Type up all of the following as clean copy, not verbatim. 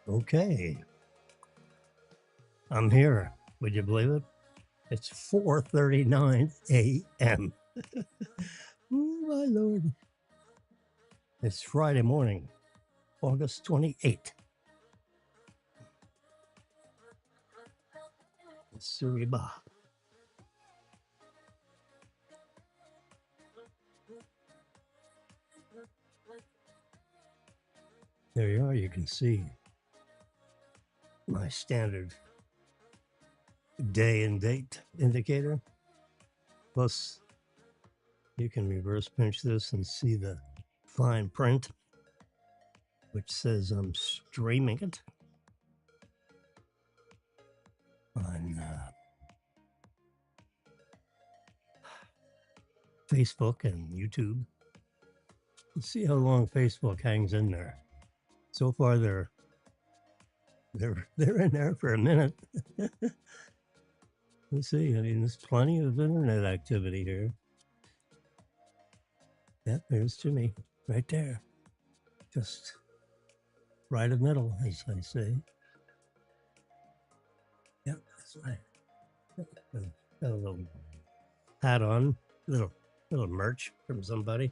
Okay, I'm here. Would you believe it? It's 4:39 a.m. Oh, my Lord. It's Friday morning, August 28th. Suriba. There you are. You can see my standard day and date indicator. Plus, you can reverse pinch this and see the fine print, which says I'm streaming it on Facebook and YouTube. Let's see how long Facebook hangs in there. So far, they're in there for a minute. Let's see. I mean, there's plenty of internet activity here. Yep, there's Jimmy right there, just right in the middle, as I say. Yep, that's right. Got a little hat on, little merch from somebody.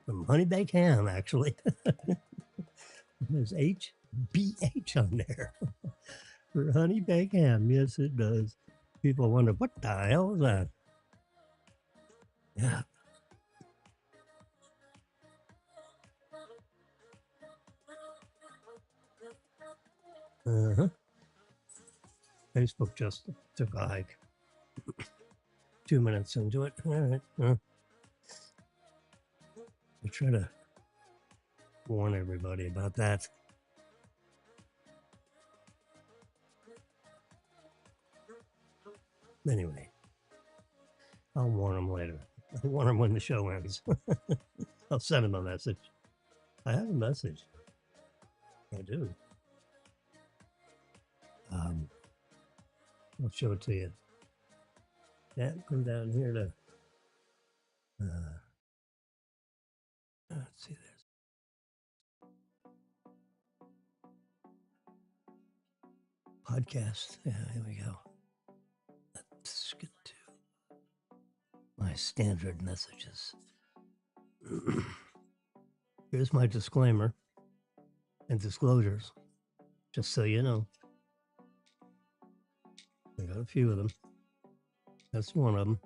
From Honey Baked Ham, actually. There's HBH on there for Honey Baked Ham. Yes, it does. People wonder, what the hell is that? Yeah. Uh-huh. Facebook just took a hike. 2 minutes into it. All right. I try to warn everybody about that. Anyway, I'll warn them later. I'll warn them when the show ends. I'll send them a message. I have a message. I do. I'll show it to you. Yeah, come down here to. Let's see. There's podcast. Yeah, here we go. Let's get to my standard messages. Here's my disclaimer and disclosures, just so you know. I got a few of them. That's one of them.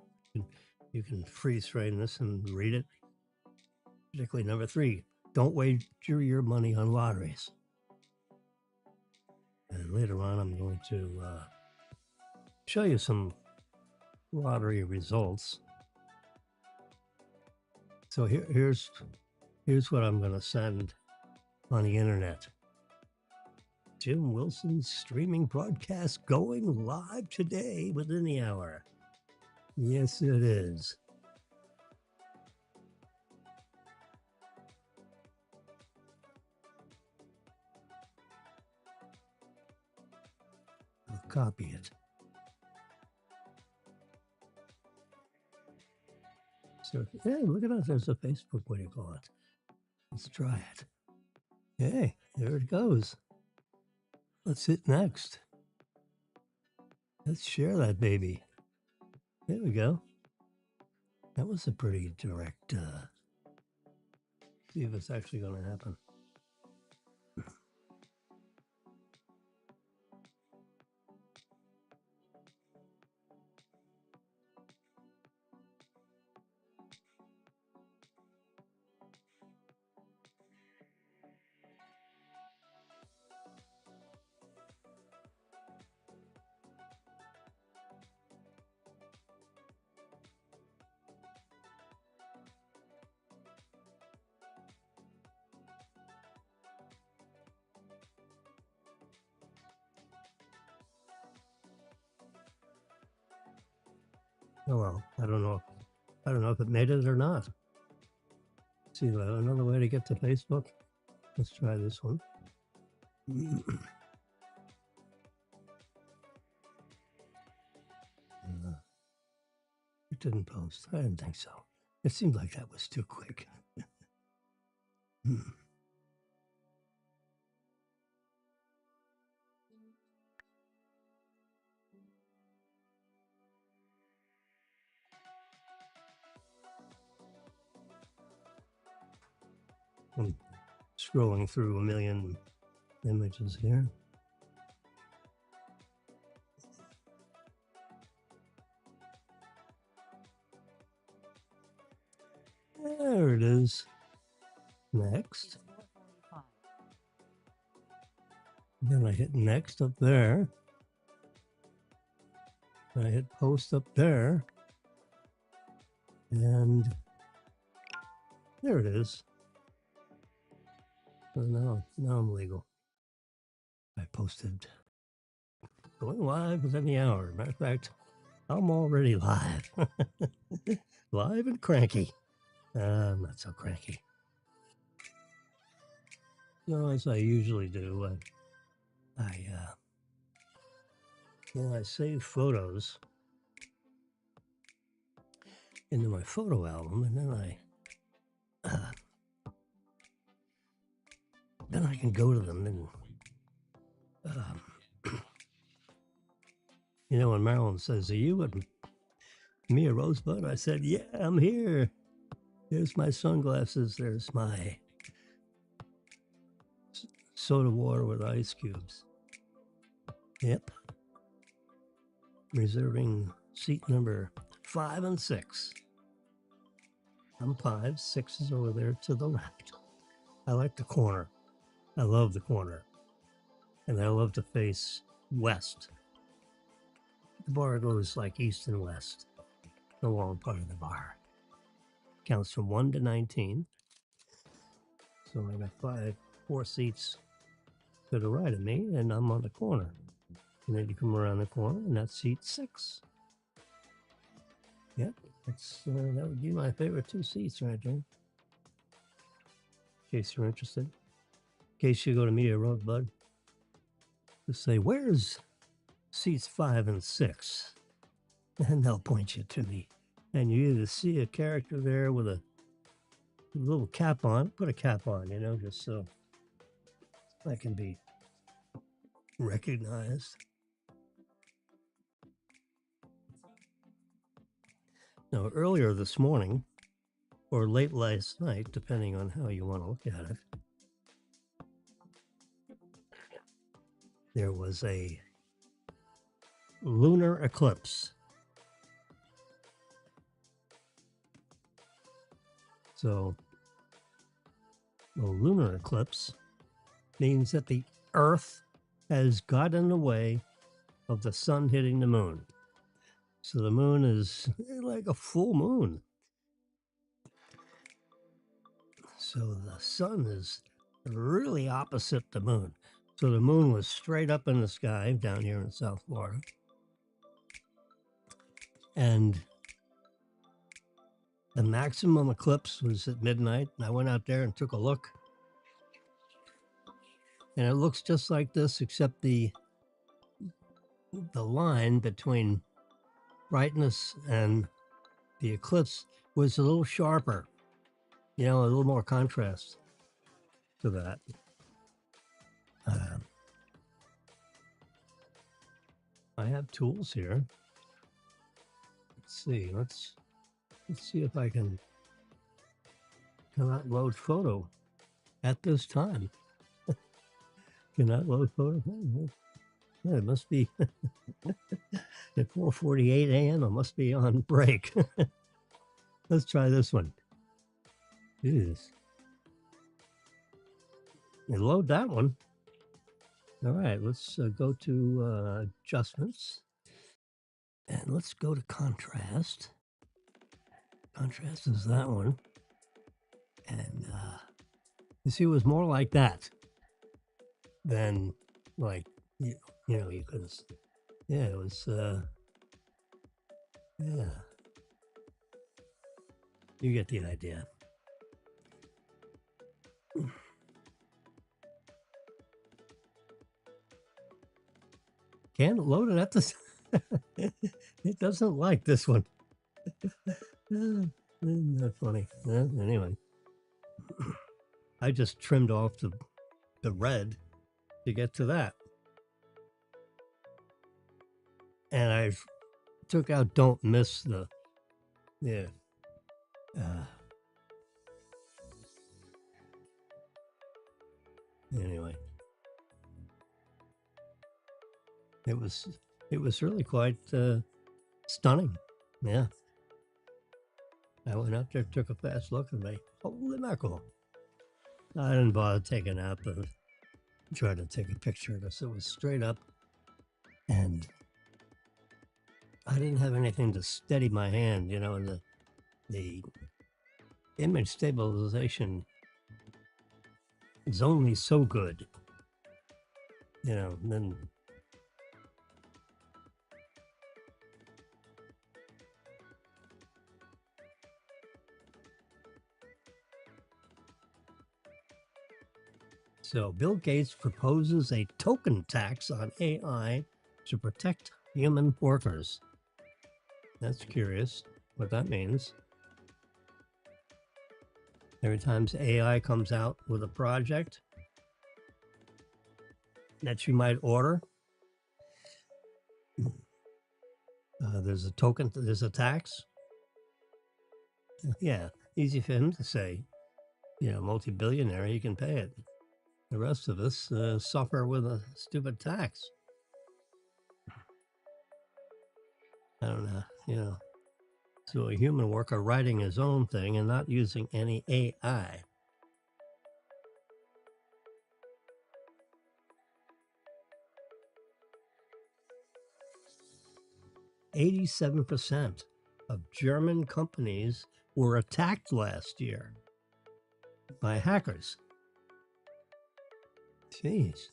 You can freeze frame this and read it. Particularly number 3, don't wager your money on lotteries. And later on, I'm going to show you some lottery results. So here's what I'm going to send on the internet. Jim Wilson's streaming broadcast going live today within the hour. Yes, it is. I'll copy it. So, hey, look at that. There's a Facebook, what do you call it? Let's try it. Hey, there it goes. Let's hit next. Let's share that baby. There we go. That was a pretty direct, see if it's actually going to happen. Oh well, I don't know if it made it or not. See, another way to get to Facebook. Let's try this one. It didn't post. I didn't think so. It seemed like that was too quick. I'm scrolling through a million images here. There it is. Next. Then I hit next up there. I hit post up there. And there it is. So now I'm legal. I posted going live within the hour. Matter of fact, I'm already live. Live and cranky. I'm not so cranky. So as I usually do, I save photos into my photo album, and then I can go to them. And when Marilyn says, "Are you at Mia Rosebud?" I said, "Yeah, I'm here. There's my sunglasses. There's my soda water with ice cubes." Yep. Reserving seat number 5 and 6. I'm 5, 6 is over there to the left. I like the corner. I love the corner. And I love to face west. The bar goes like east and west, the long part of the bar. Counts from 1 to 19. So I got 4 seats to the right of me, and I'm on the corner. And then you come around the corner, and that's seat 6. Yep, that would be my favorite 2 seats right there. In case you're interested. In case you go to Mia Rosebud, just say, "Where's seats 5 and 6? And they'll point you to me. And you either see a character there with a little cap on, put a cap on, just so I can be recognized. Now, earlier this morning, or late last night, depending on how you want to look at it, there was a lunar eclipse. So, a lunar eclipse means that the Earth has got in the way of the sun hitting the moon. So the moon is like a full moon. So the sun is really opposite the moon. So the moon was straight up in the sky down here in South Florida. And the maximum eclipse was at midnight. And I went out there and took a look. And it looks just like this, except the line between brightness and the eclipse was a little sharper, a little more contrast to that. I have tools here. Let's see. Let's see if I can cannot load photo at this time. Cannot load photo. Yeah, it must be at 4:48 a.m. I must be on break. Let's try this one. Jeez. And load that one. All right, let's go to adjustments. And let's go to contrast. Contrast is that one. And you see, it was more like that than like, you could, yeah, it was, yeah. You get the idea. Can't load it at the... It doesn't like this one. Not funny. Anyway. I just trimmed off the red to get to that. And I took out don't miss the... Yeah. It was really quite stunning. Yeah. I went up there, took a fast look, and holy mackerel. I didn't bother taking out the try to take a picture of this. It was straight up, and I didn't have anything to steady my hand, and the image stabilization is only so good, and then so Bill Gates proposes a token tax on AI to protect human workers. That's curious what that means. Every time AI comes out with a project that you might order, there's a token, there's a tax. Yeah, easy for him to say. Multi-billionaire, he can pay it. The rest of us suffer with a stupid tax. I don't know, So a human worker writing his own thing and not using any AI. "87% of German companies were attacked last year by hackers." Jeez.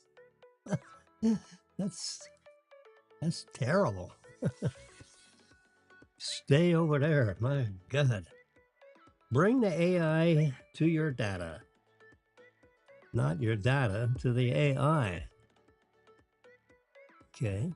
That's terrible. Stay over there. My God. Bring the AI to your data, not your data to the AI. Okay.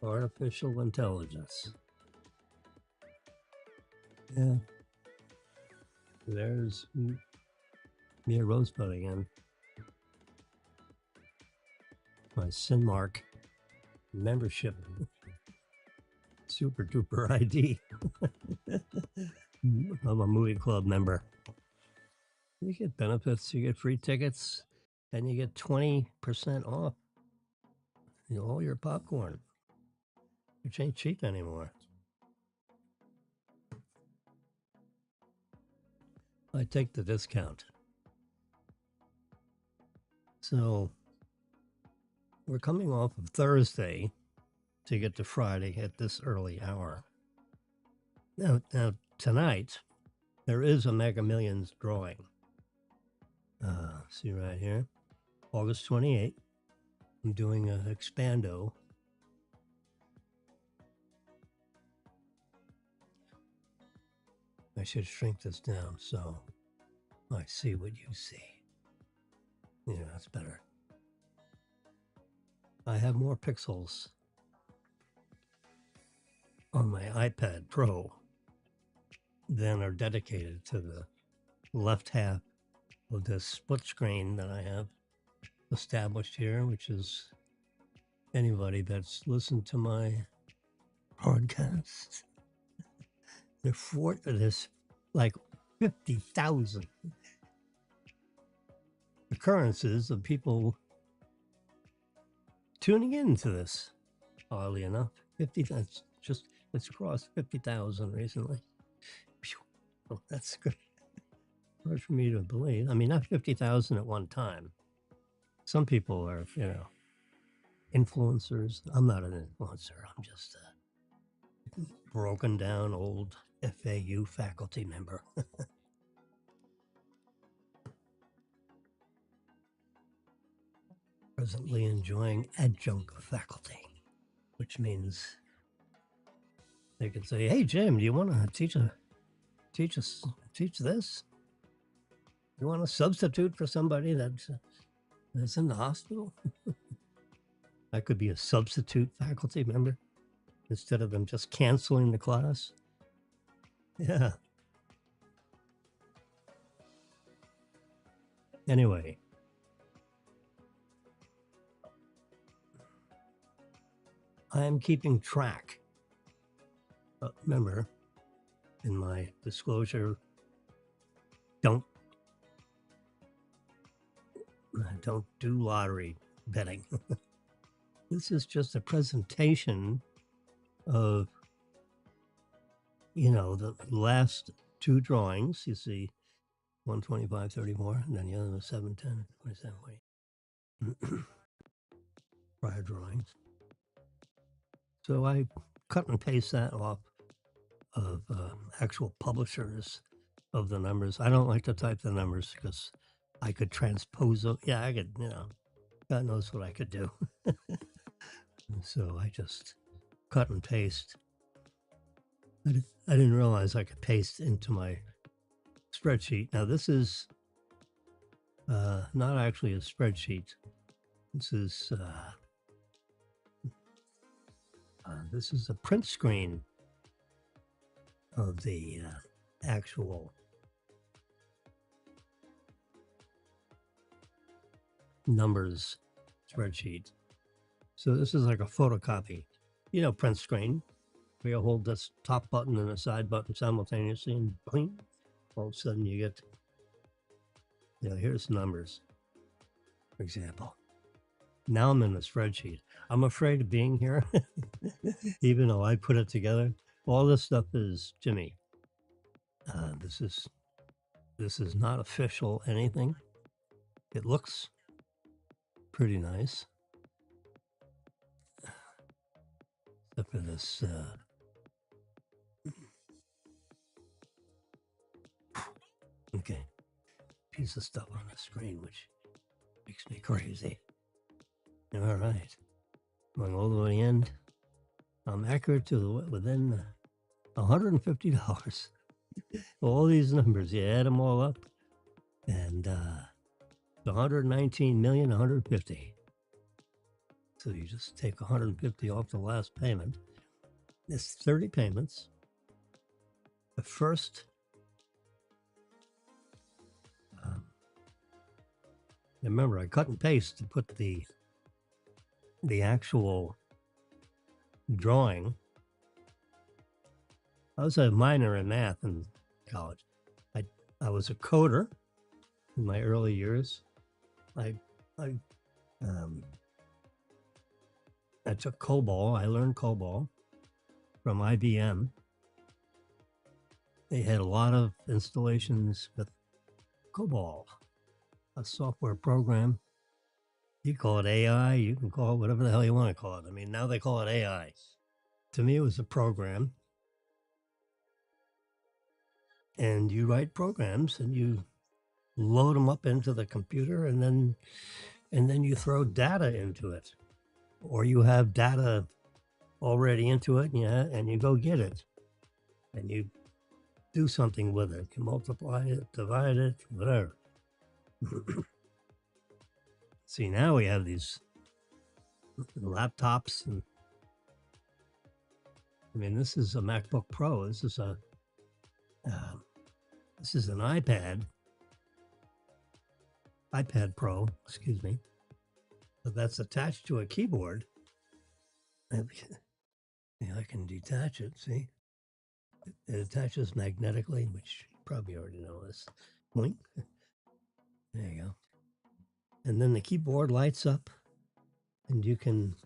Artificial intelligence. Yeah. There's Mia Rosebud again. My Sinmark membership. Super duper ID. I'm a movie club member. You get benefits, you get free tickets, and you get 20% off all your popcorn, which ain't cheap anymore. I take the discount. So we're coming off of Thursday to get to Friday at this early hour. Now tonight, there is a Mega Millions drawing. See right here, August 28th. I'm doing an expando. I should shrink this down so I see what you see. Yeah, that's better. I have more pixels on my iPad Pro than are dedicated to the left half of this split screen that I have established here, which is anybody that's listened to my podcast. There's like 50,000 occurrences of people tuning into this. Oddly enough, it's crossed 50,000 recently. Oh, that's good. Hard for me to believe. I mean, not 50,000 at one time. Some people are, influencers. I'm not an influencer. I'm just a broken down old FAU faculty member. Presently enjoying adjunct faculty, which means they can say, "Hey, Jim, do you want to teach this? You want to substitute for somebody that's in the hospital?" I could be a substitute faculty member instead of them just canceling the class. Yeah. Anyway. I am keeping track remember, in my disclosure, don't do lottery betting. This is just a presentation of, the last two drawings. You see 125, 34, and then the other was 7, 10, 27, 20. Prior drawings. So I cut and paste that off of actual publishers of the numbers. I don't like to type the numbers because I could transpose them. Yeah, I could, God knows what I could do. So I just cut and paste. I didn't realize I could paste into my spreadsheet. Now this is not actually a spreadsheet. This is a print screen of the actual numbers spreadsheet. So this is like a photocopy, print screen. You hold this top button and the side button simultaneously, and bling, all of a sudden you get, here's numbers, for example. Now I'm in the spreadsheet. I'm afraid of being here, even though I put it together. All this stuff is Jimmy. This is not official anything. It looks pretty nice. Except for this okay, piece of stuff on the screen, which makes me crazy. All right, going all the way in. I'm accurate to within $150. All these numbers, you add them all up, and 119,150,000. So you just take 150 off the last payment. It's 30 payments. The first, remember, I cut and paste to put the actual drawing. I was a minor in math in college. I was a coder in my early years. I took COBOL. I learned COBOL from IBM. They had a lot of installations with COBOL, a software program. You call it AI, you can call it whatever the hell you want to call it. I mean, now they call it AI. To me, it was a program. And you write programs and you load them up into the computer, and then you throw data into it. Or you have data already into it, and you go get it. And you do something with it. You multiply it, divide it, whatever. See, now we have these laptops, and I mean, this is a MacBook Pro. This is an iPad Pro, excuse me. But that's attached to a keyboard. I can detach it, see? It attaches magnetically, which you probably already know this. Boink. There you go. And then the keyboard lights up, and you can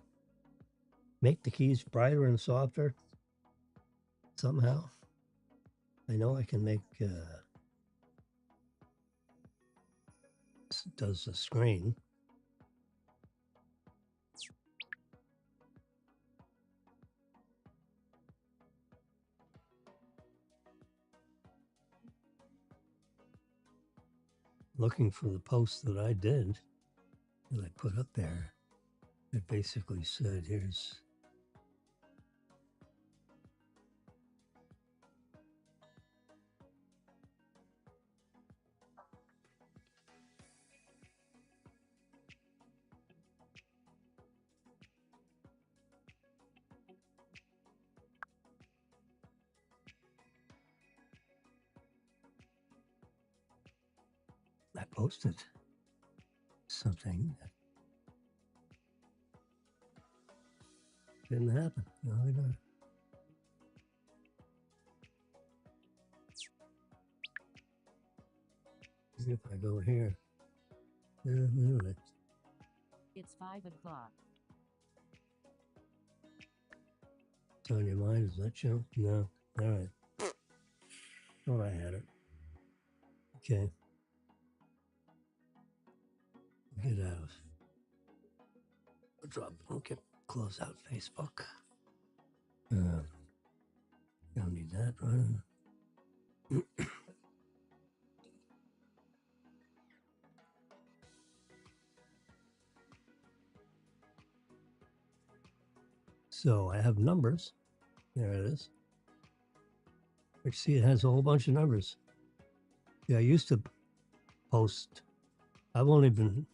make the keys brighter and softer somehow. I know I can make, does the screen. Looking for the post that I did, that I put up there, it basically said, here's I posted something that didn't happen. No, I don't. If I go here. It's 5 o'clock. It's on your mind, is that show? No. All right. Thought I had it. Okay. Get out of. Drop. Okay. Close out Facebook. Don't need that, right? So I have numbers. There it is. Which see, it has a whole bunch of numbers. Yeah, I used to post. I've only been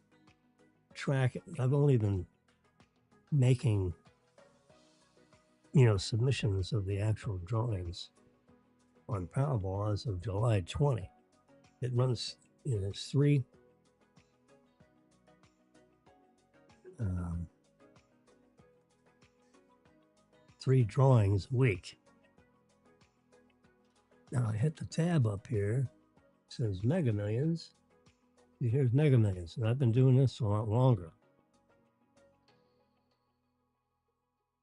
making, submissions of the actual drawings on Powerball as of July 20. It runs, it's three drawings a week. Now I hit the tab up here. It says Mega Millions. See, here's Mega Millions, and I've been doing this a lot longer.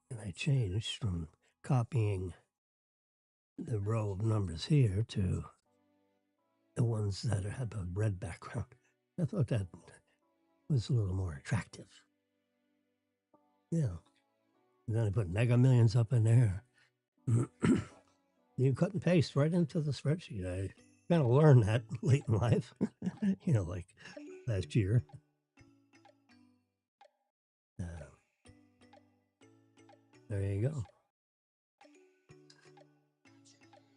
And I changed from copying the row of numbers here to the ones that have a red background. I thought that was a little more attractive. Yeah. And then I put Mega Millions up in there. You cut and paste right into the spreadsheet. I kind of learned that late in life, like last year. There you go.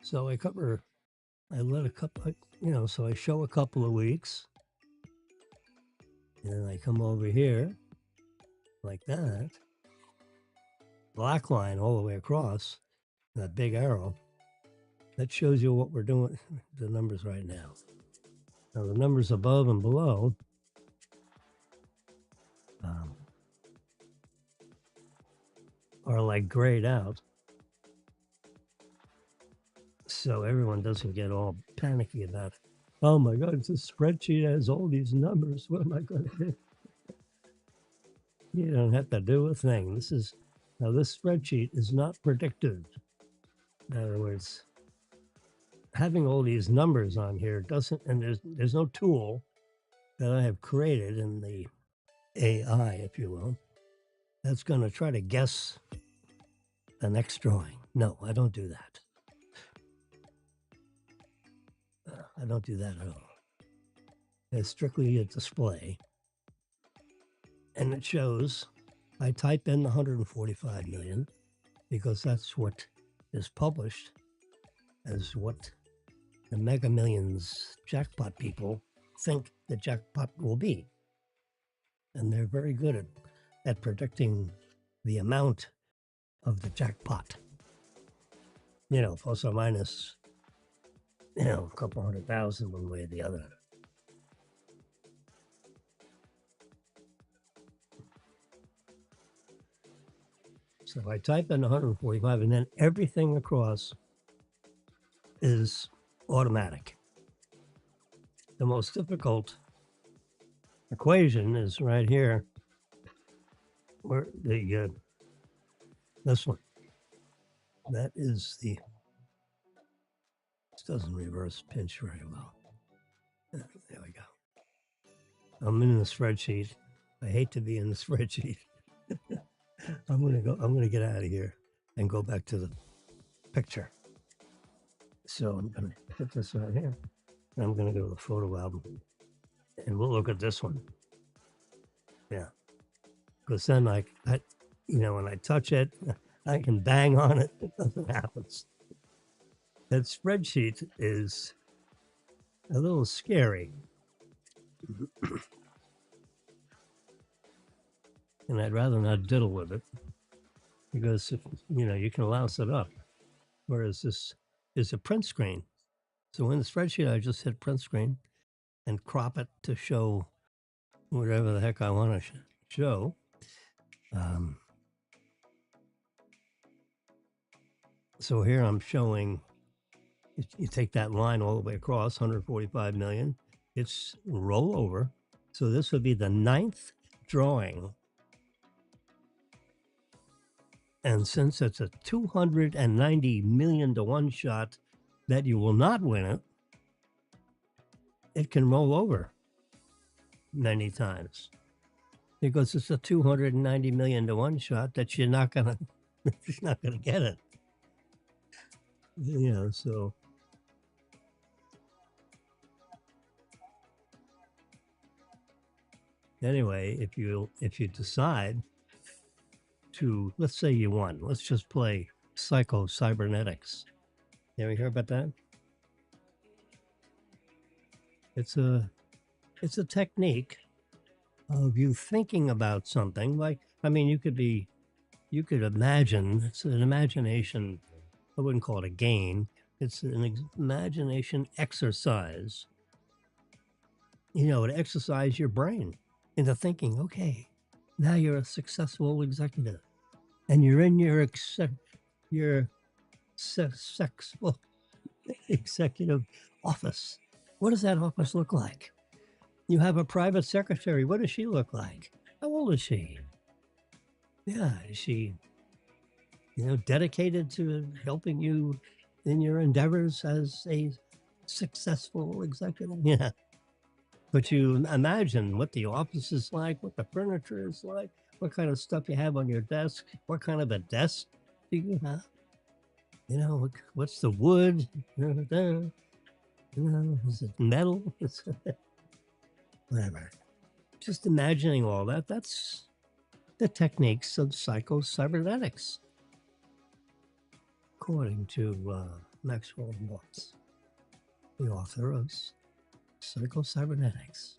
So I let a couple, so I show a couple of weeks. And then I come over here like that. Black line all the way across, that big arrow. That shows you what we're doing, the numbers right now. Now the numbers above and below are like grayed out. So everyone doesn't get all panicky about, oh my God, this spreadsheet has all these numbers. What am I going to do? You don't have to do a thing. This spreadsheet is not predictive. In other words, having all these numbers on here doesn't, and there's no tool that I have created in the AI, if you will, that's going to try to guess the next drawing. No, I don't do that. I don't do that at all. It's strictly a display. And it shows, I type in the 145 million because that's what is published as what the Mega Millions jackpot people think the jackpot will be. And they're very good at predicting the amount of the jackpot. Plus or minus, a couple 100,000 one way or the other. So I type in 145 and then everything across is automatic. The most difficult equation is right here, where this one. That is this doesn't reverse pinch very well. There we go. I'm in the spreadsheet. I hate to be in the spreadsheet. I'm gonna get out of here and go back to the picture. So I'm gonna put this right here. And I'm gonna go to the photo album and we'll look at this one. Yeah. Because then I when I touch it, I can bang on it. Nothing happens. That spreadsheet is a little scary. And I'd rather not diddle with it because, you can louse it up. Whereas this is a print screen. So in the spreadsheet, I just hit print screen and crop it to show whatever the heck I want to show. So here I'm showing, you take that line all the way across, 145 million, It's rollover. So this would be the 9th drawing. And since it's a 290 million to 1 shot that you will not win it, it can roll over many times because it's a 290 million to 1 shot that you're not gonna you're not gonna get it. You know, so anyway, if you decide to, let's say you won, let's just play Psycho Cybernetics. You ever hear about that? It's a technique of you thinking about something. Like, I mean, you could imagine. It's an imagination. I wouldn't call it a game. It's an imagination exercise. You know, to exercise your brain into thinking. Okay, now you're a successful executive, and you're in your successful executive office. What does that office look like? You have a private secretary. What does she look like? How old is she? Yeah, is she, dedicated to helping you in your endeavors as a successful executive? Yeah. But you imagine what the office is like, what the furniture is like, what kind of stuff you have on your desk, what kind of a desk do you have? You know, what's the wood? You know, is it metal? Whatever. Just imagining all that. That's the techniques of psycho-cybernetics, according to Maxwell Morse, the author of Psycho-Cybernetics.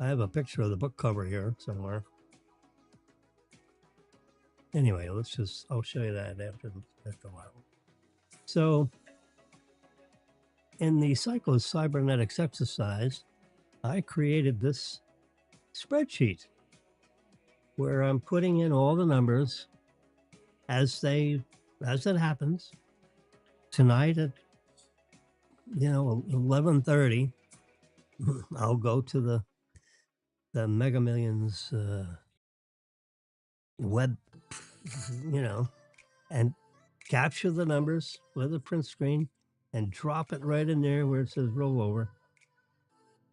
I have a picture of the book cover here somewhere. Anyway, I'll show you that after a while. So, in the Psycho-Cybernetics exercise, I created this spreadsheet where I'm putting in all the numbers as it happens. Tonight at 11:30, I'll go to the Mega Millions web, and capture the numbers with a print screen and drop it right in there where it says rollover.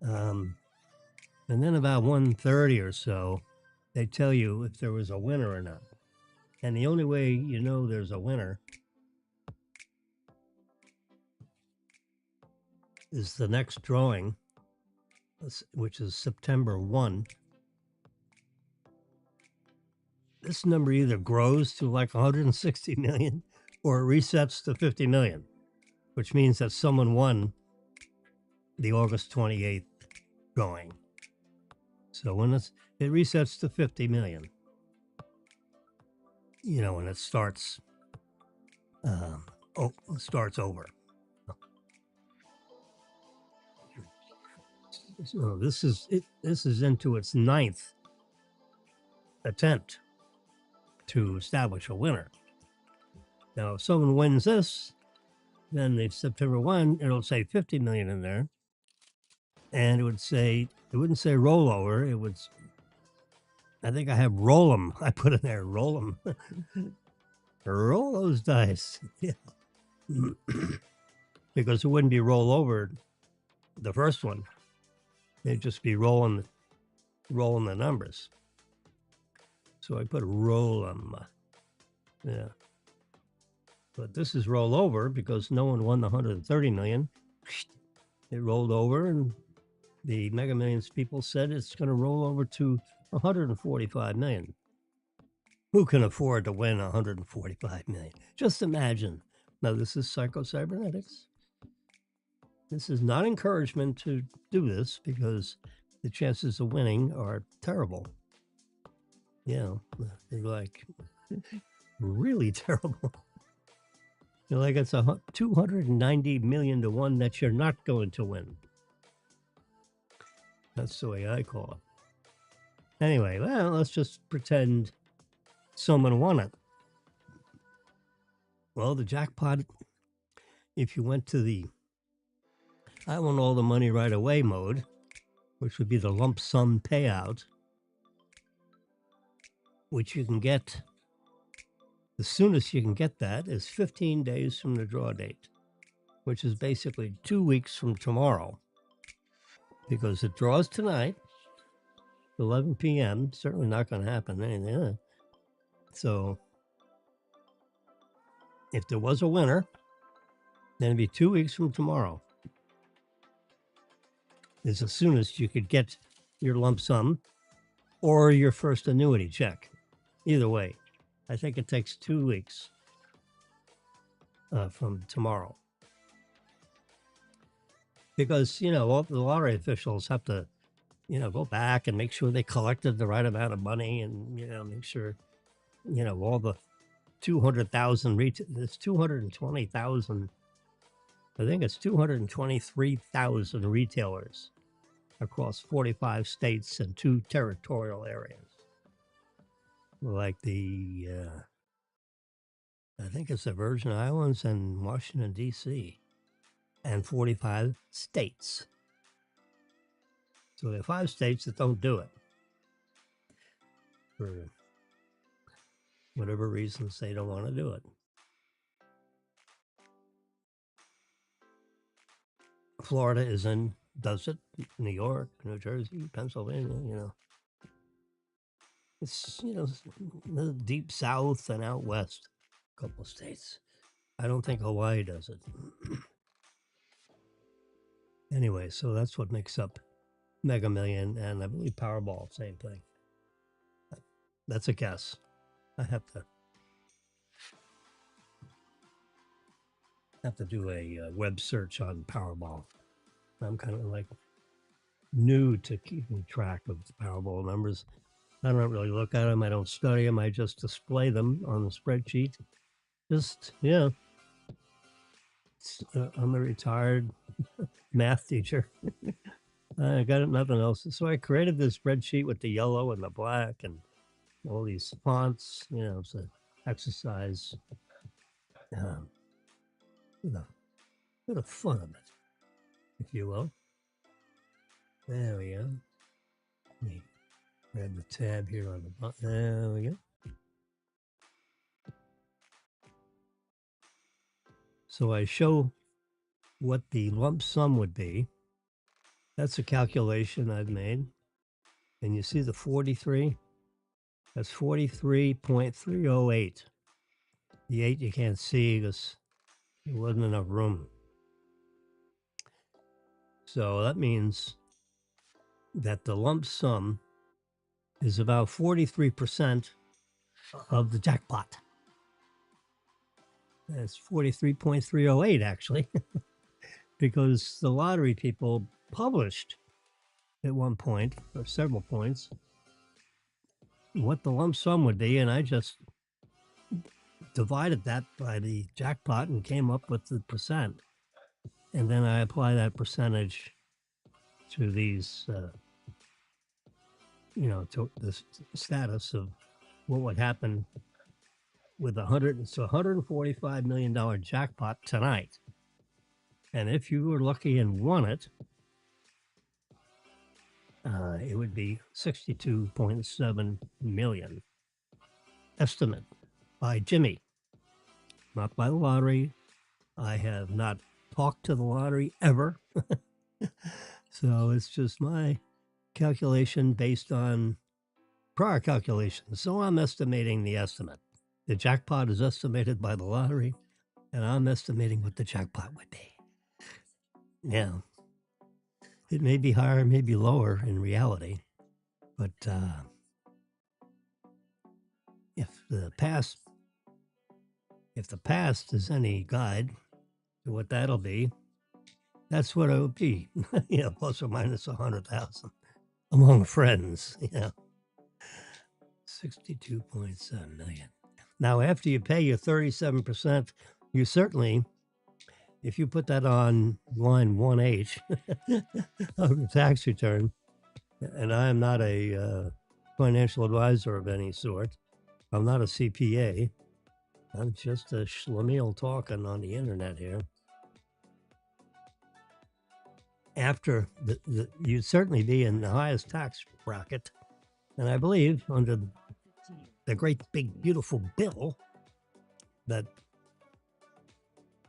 And then about 1:30 or so, they tell you if there was a winner or not. And the only way you know there's a winner is the next drawing, which is September 1. This number either grows to like 160 million or it resets to 50 million, which means that someone won the August 28th drawing. So when it resets to 50 million, when it starts over. So this is into its 9th attempt to establish a winner. Now, if someone wins this, then the September 1, it'll say 50 million in there. And it wouldn't say rollover. It would, I think I have roll 'em. I put in there, roll 'em. Roll those dice. Yeah. Because it wouldn't be roll over the first one. It'd just be rolling the numbers. So I put roll 'em. Yeah. But this is roll over because no one won the 130 million. It rolled over, and the Mega Millions people said it's going to roll over to 145 million. Who can afford to win 145 million? Just imagine. Now, this is Psycho-Cybernetics. This is not encouragement to do this because the chances of winning are terrible. They're like really terrible. Like it's 290 million to 1 that you're not going to win. That's the way I call it. Anyway, well, let's just pretend someone won it. Well, the jackpot, if you went to the I want all the money right away mode, which would be the lump sum payout, which you can get. The soonest you can get that is 15 days from the draw date, which is basically 2 weeks from tomorrow, because it draws tonight, 11 p.m. Certainly not going to happen anything. So if there was a winner, then it'd be 2 weeks from tomorrow. Is the soonest you could get your lump sum or your first annuity check. Either way, I think it takes 2 weeks from tomorrow. Because, all the lottery officials have to, go back and make sure they collected the right amount of money and, make sure, all the 200,000 there's 220,000, I think it's 223,000 retailers across 45 states and 2 territorial areas. Like I think it's the Virgin Islands and Washington, D.C., and 45 states. So there are 5 states that don't do it for whatever reasons they don't want to do it. Florida does it, New York, New Jersey, Pennsylvania, It's, the deep south and out west, a couple of states. I don't think Hawaii does it. Anyway, so that's what makes up Mega Million, and I believe Powerball, same thing. That's a guess. I have to do a web search on Powerball. I'm kind of like new to keeping track of the Powerball numbers. I don't really look at them. I don't study them. I just display them on the spreadsheet. I'm a retired math teacher. I got nothing else. So I created this spreadsheet with the yellow and the black and all these fonts, it's an exercise. Bit of fun of it, if you will. There we go. Let me grab the tab here on the bottom. There we go. So I show what the lump sum would be. That's a calculation I've made. And you see the 43? That's 43.308. The 8 you can't see because there wasn't enough room. So that means that the lump sum is about 43% of the jackpot. That's 43.308 actually, because the lottery people published at one point, or several points, what the lump sum would be, and I just divided that by the jackpot and came up with the percent. And then I apply that percentage to these, to the status of what would happen with $145 million jackpot tonight. And if you were lucky and won it, it would be 62.7 million. Estimate by Jimmy, not by the lottery. I have not talked to the lottery ever. So it's just my calculation based on prior calculations. So I'm estimating the estimate. The jackpot is estimated by the lottery, and I'm estimating what the jackpot would be. Now, it may be higher, may be lower in reality, but if the past is any guide to what that'll be, that's what it would be, plus or minus 100,000 among friends, 62.7 million. Now, after you pay your 37%, you certainly, if you put that on line 1H of your tax return, and I am not a financial advisor of any sort, I'm not a CPA, I'm just a schlemiel talking on the internet here. after you'd certainly be in the highest tax bracket. And I believe under the great big beautiful bill that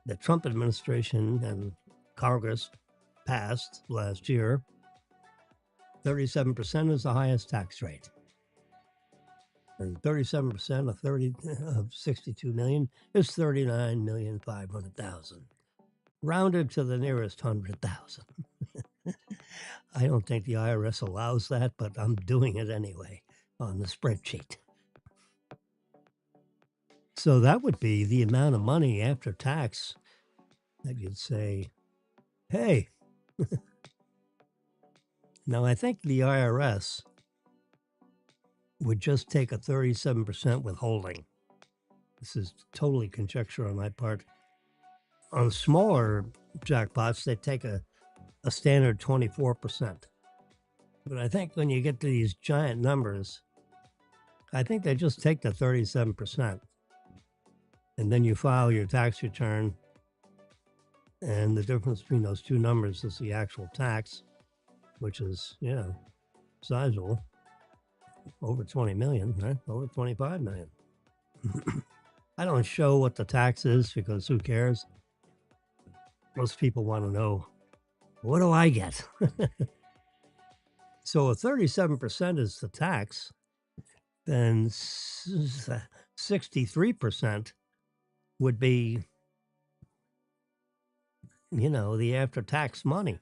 the Trump administration and Congress passed last year, 37% is the highest tax rate. And 37% of 62 million is 39,500,000, rounded to the nearest 100,000. I don't think the IRS allows that, but I'm doing it anyway on the spreadsheet. So that would be the amount of money after tax that you'd say, hey. Now, I think the IRS would just take a 37% withholding. This is totally conjecture on my part. On smaller jackpots, they take a standard 24%. But I think when you get to these giant numbers, I think they just take the 37%. And then you file your tax return. And the difference between those two numbers is the actual tax, which is, sizable. Over 20 million, right? Over 25 million. I don't show what the tax is because who cares? Most people want to know, what do I get? So if 37% is the tax, then 63% would be, the after-tax money.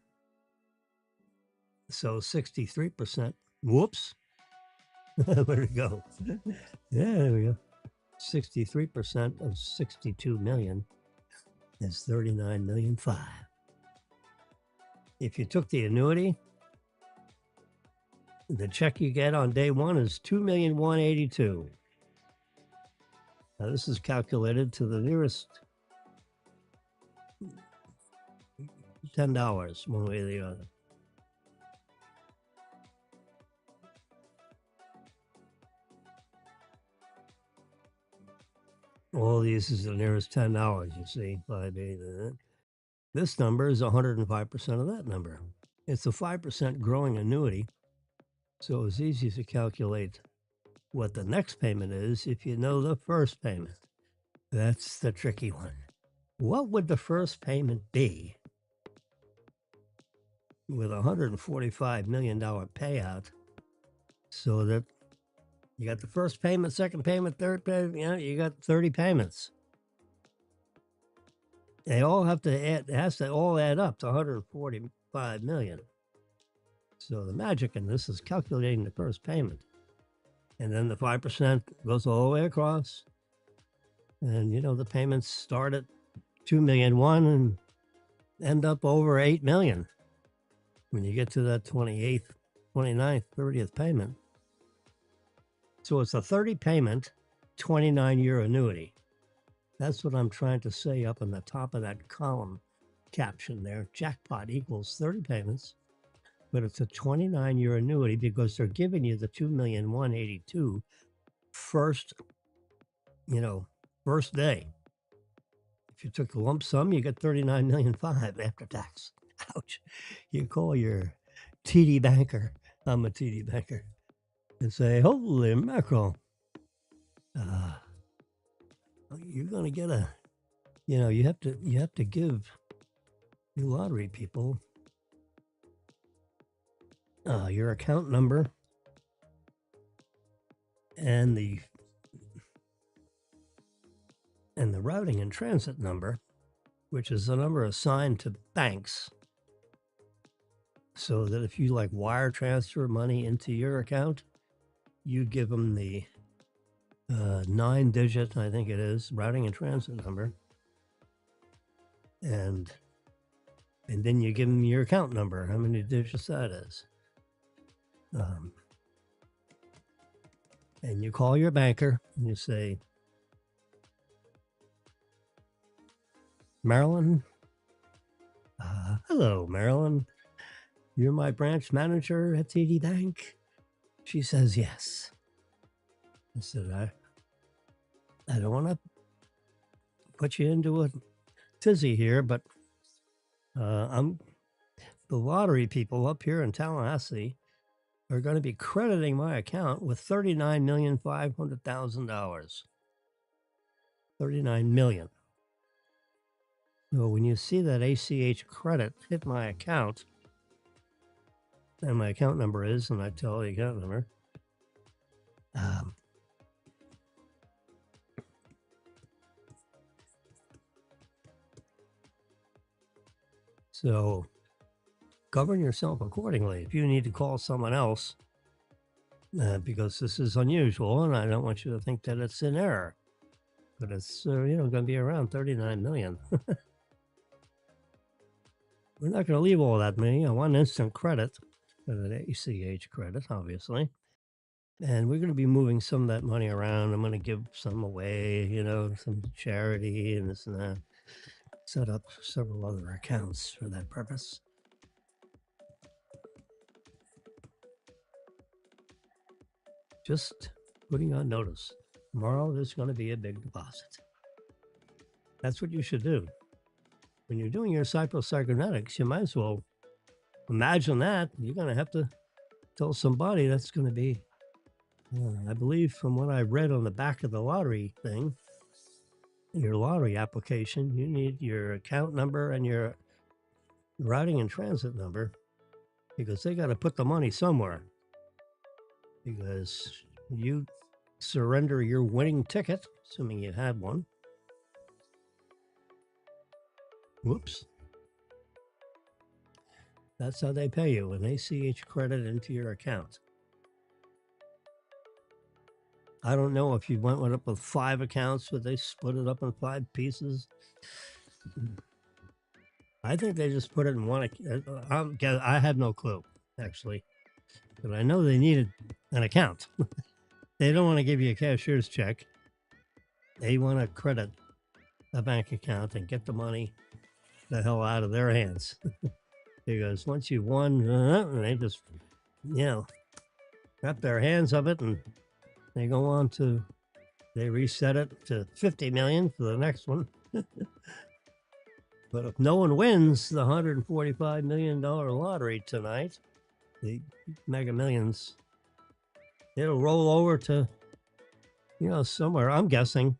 So 63%, whoops. Where'd it go? Yeah, there we go. 63% of 62 million is 39,000,005. If you took the annuity, the check you get on day one is 2,182,000. Now this is calculated to the nearest $10, one way or the other. All these is the nearest $10, you see, 5, 8, this number is 105% of that number. It's a 5% growing annuity, so it's easy to calculate what the next payment is if you know the first payment. That's the tricky one. What would the first payment be with a $145 million payout so that you got the first payment, second payment, third payment, you got 30 payments. They all have to add, it has to all add up to 145 million. So the magic in this is calculating the first payment. And then the 5% goes all the way across. And, the payments start at 2,000,001 and end up over 8 million when you get to that 28th, 29th, 30th payment. So it's a 30 payment, 29-year annuity. That's what I'm trying to say up on the top of that column caption there. Jackpot equals 30 payments, but it's a 29-year annuity because they're giving you the 2,182,000 first, first day. If you took the lump sum, you get 39,500,000 after tax. Ouch. You call your TD banker, I'm a TD banker, and say, holy mackerel. You're going to get you have to give the lottery people your account number and the routing and transit number, which is the number assigned to banks, so that if you wire transfer money into your account, you give them the 9-digit, I think it is, routing and transit number, and then you give them your account number, how many digits that is. And you call your banker and you say, Marilyn, hello, Marilyn. You're my branch manager at TD Bank? She says, yes. I said, I don't want to put you into a tizzy here, but I'm the lottery people up here in Tallahassee are going to be crediting my account with $39,500,000. 39 million. So when you see that ACH credit hit my account, and my account number is, and I tell the account number, so govern yourself accordingly. If you need to call someone else, because this is unusual, and I don't want you to think that it's in error, but it's going to be around 39 million. We're not going to leave all that money. I want instant credit, an ACH credit, obviously. And we're going to be moving some of that money around. I'm going to give some away, some charity and this and that. Set up several other accounts for that purpose. Just putting on notice. Tomorrow there's going to be a big deposit. That's what you should do. When you're doing your cyber-cybernetics, you might as well imagine that. You're going to have to tell somebody that's going to be, I believe from what I read on the back of the lottery thing, your lottery application, you need your account number and your routing and transit number, because they got to put the money somewhere. Because you surrender your winning ticket, assuming you had one. Whoops. That's how they pay you, an ACH credit into your account. I don't know if you went up with 5 accounts, but they split it up in 5 pieces. I think they just put it in one. I have no clue, actually. But I know they needed an account. They don't want to give you a cashier's check. They want to credit a bank account and get the money the hell out of their hands. Because once you've won, they just, wrap their hands of it and they go on to, they reset it to 50 million for the next one. But if no one wins the $145 million lottery tonight, the Mega Millions, it'll roll over to, somewhere. I'm guessing.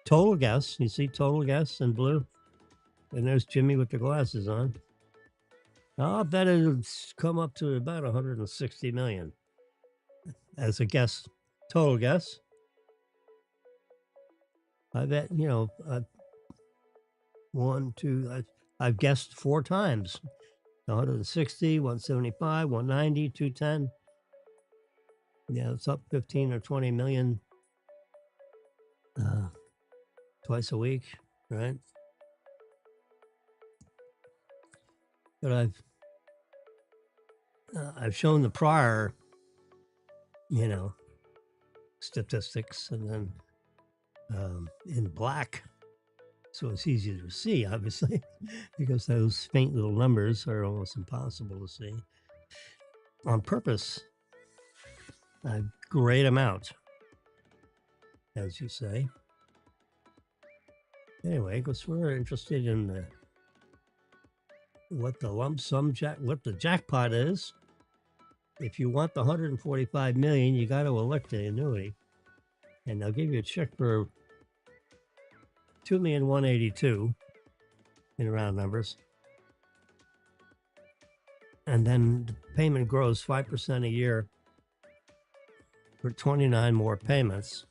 Total guess. You see total guess in blue? And there's Jimmy with the glasses on. I'll bet it'll come up to about 160 million as a guess, total guess. I bet, I've guessed 4 times. 160, 175, 190, 210. Yeah, it's up 15 or 20 million twice a week, right? But I've shown the prior, statistics, and then in black, so it's easier to see, obviously, because those faint little numbers are almost impossible to see. On purpose, I grade them out, as you say. Anyway, because we're interested in what the lump sum what the jackpot is. If you want the 145 million, you got to elect the annuity, and they'll give you a check for 2,182,000 in round numbers, and then the payment grows 5% a year for 29 more payments,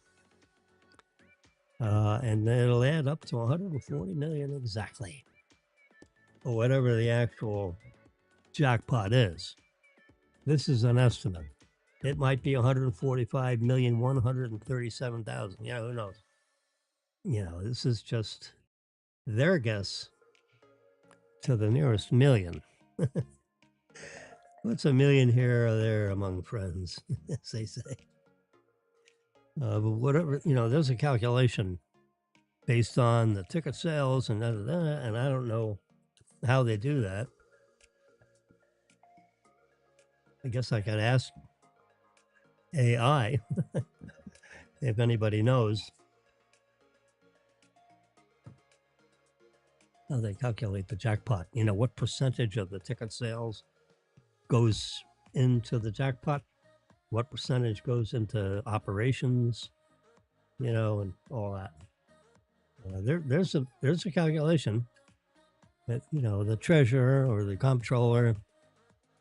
and it'll add up to 140 million exactly, or whatever the actual jackpot is. This is an estimate. It might be 145,137,000. Yeah, who knows? This is just their guess to the nearest million. What's a million here or there among friends, as they say. But whatever, there's a calculation based on the ticket sales and and I don't know how they do that. I guess I could ask AI if anybody knows. how they calculate the jackpot. You know, what percentage of the ticket sales goes into the jackpot? What percentage goes into operations? You know, and all that. There's a calculation that, you know, the treasurer or the comptroller,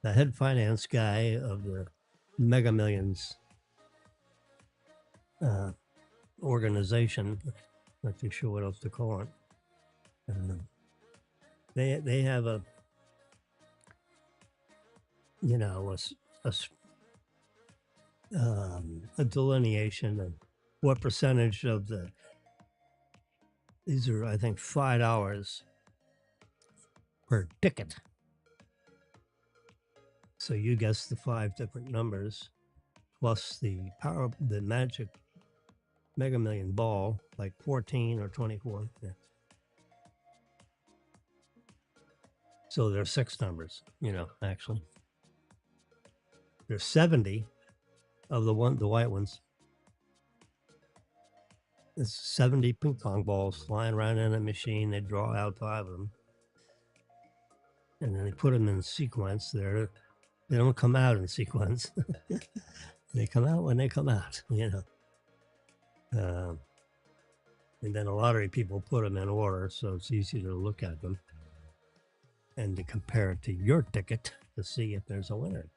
the head finance guy of the Mega Millions organization, not too sure what else to call it. They have a, you know, a delineation of what percentage of the, these are, I think, $5 per ticket. So you guess the 5 different numbers plus the the magic Mega Million ball, like 14 or 24. Yeah. So there's 6 numbers, you know, actually. There's 70 of the white ones. There's 70 ping pong balls flying around in a machine. They draw out 5 of them. And then they put them in sequence. They don't come out in sequence. They come out when they come out, you know. And then a lottery people put them in order, so it's easy to look at them and to compare it to your ticket to see if there's a winner.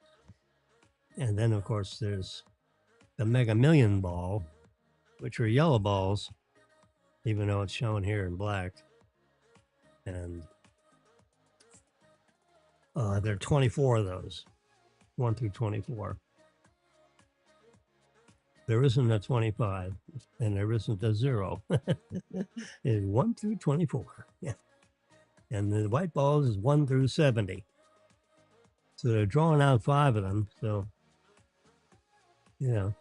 And then, of course, there's the Mega Million ball, which are yellow balls, even though it's shown here in black. And there are 24 of those, 1 through 24. There isn't a 25, and there isn't a 0. It's 1 through 24. Yeah. And the white balls is 1 through 70. So they're drawing out 5 of them. So, you know,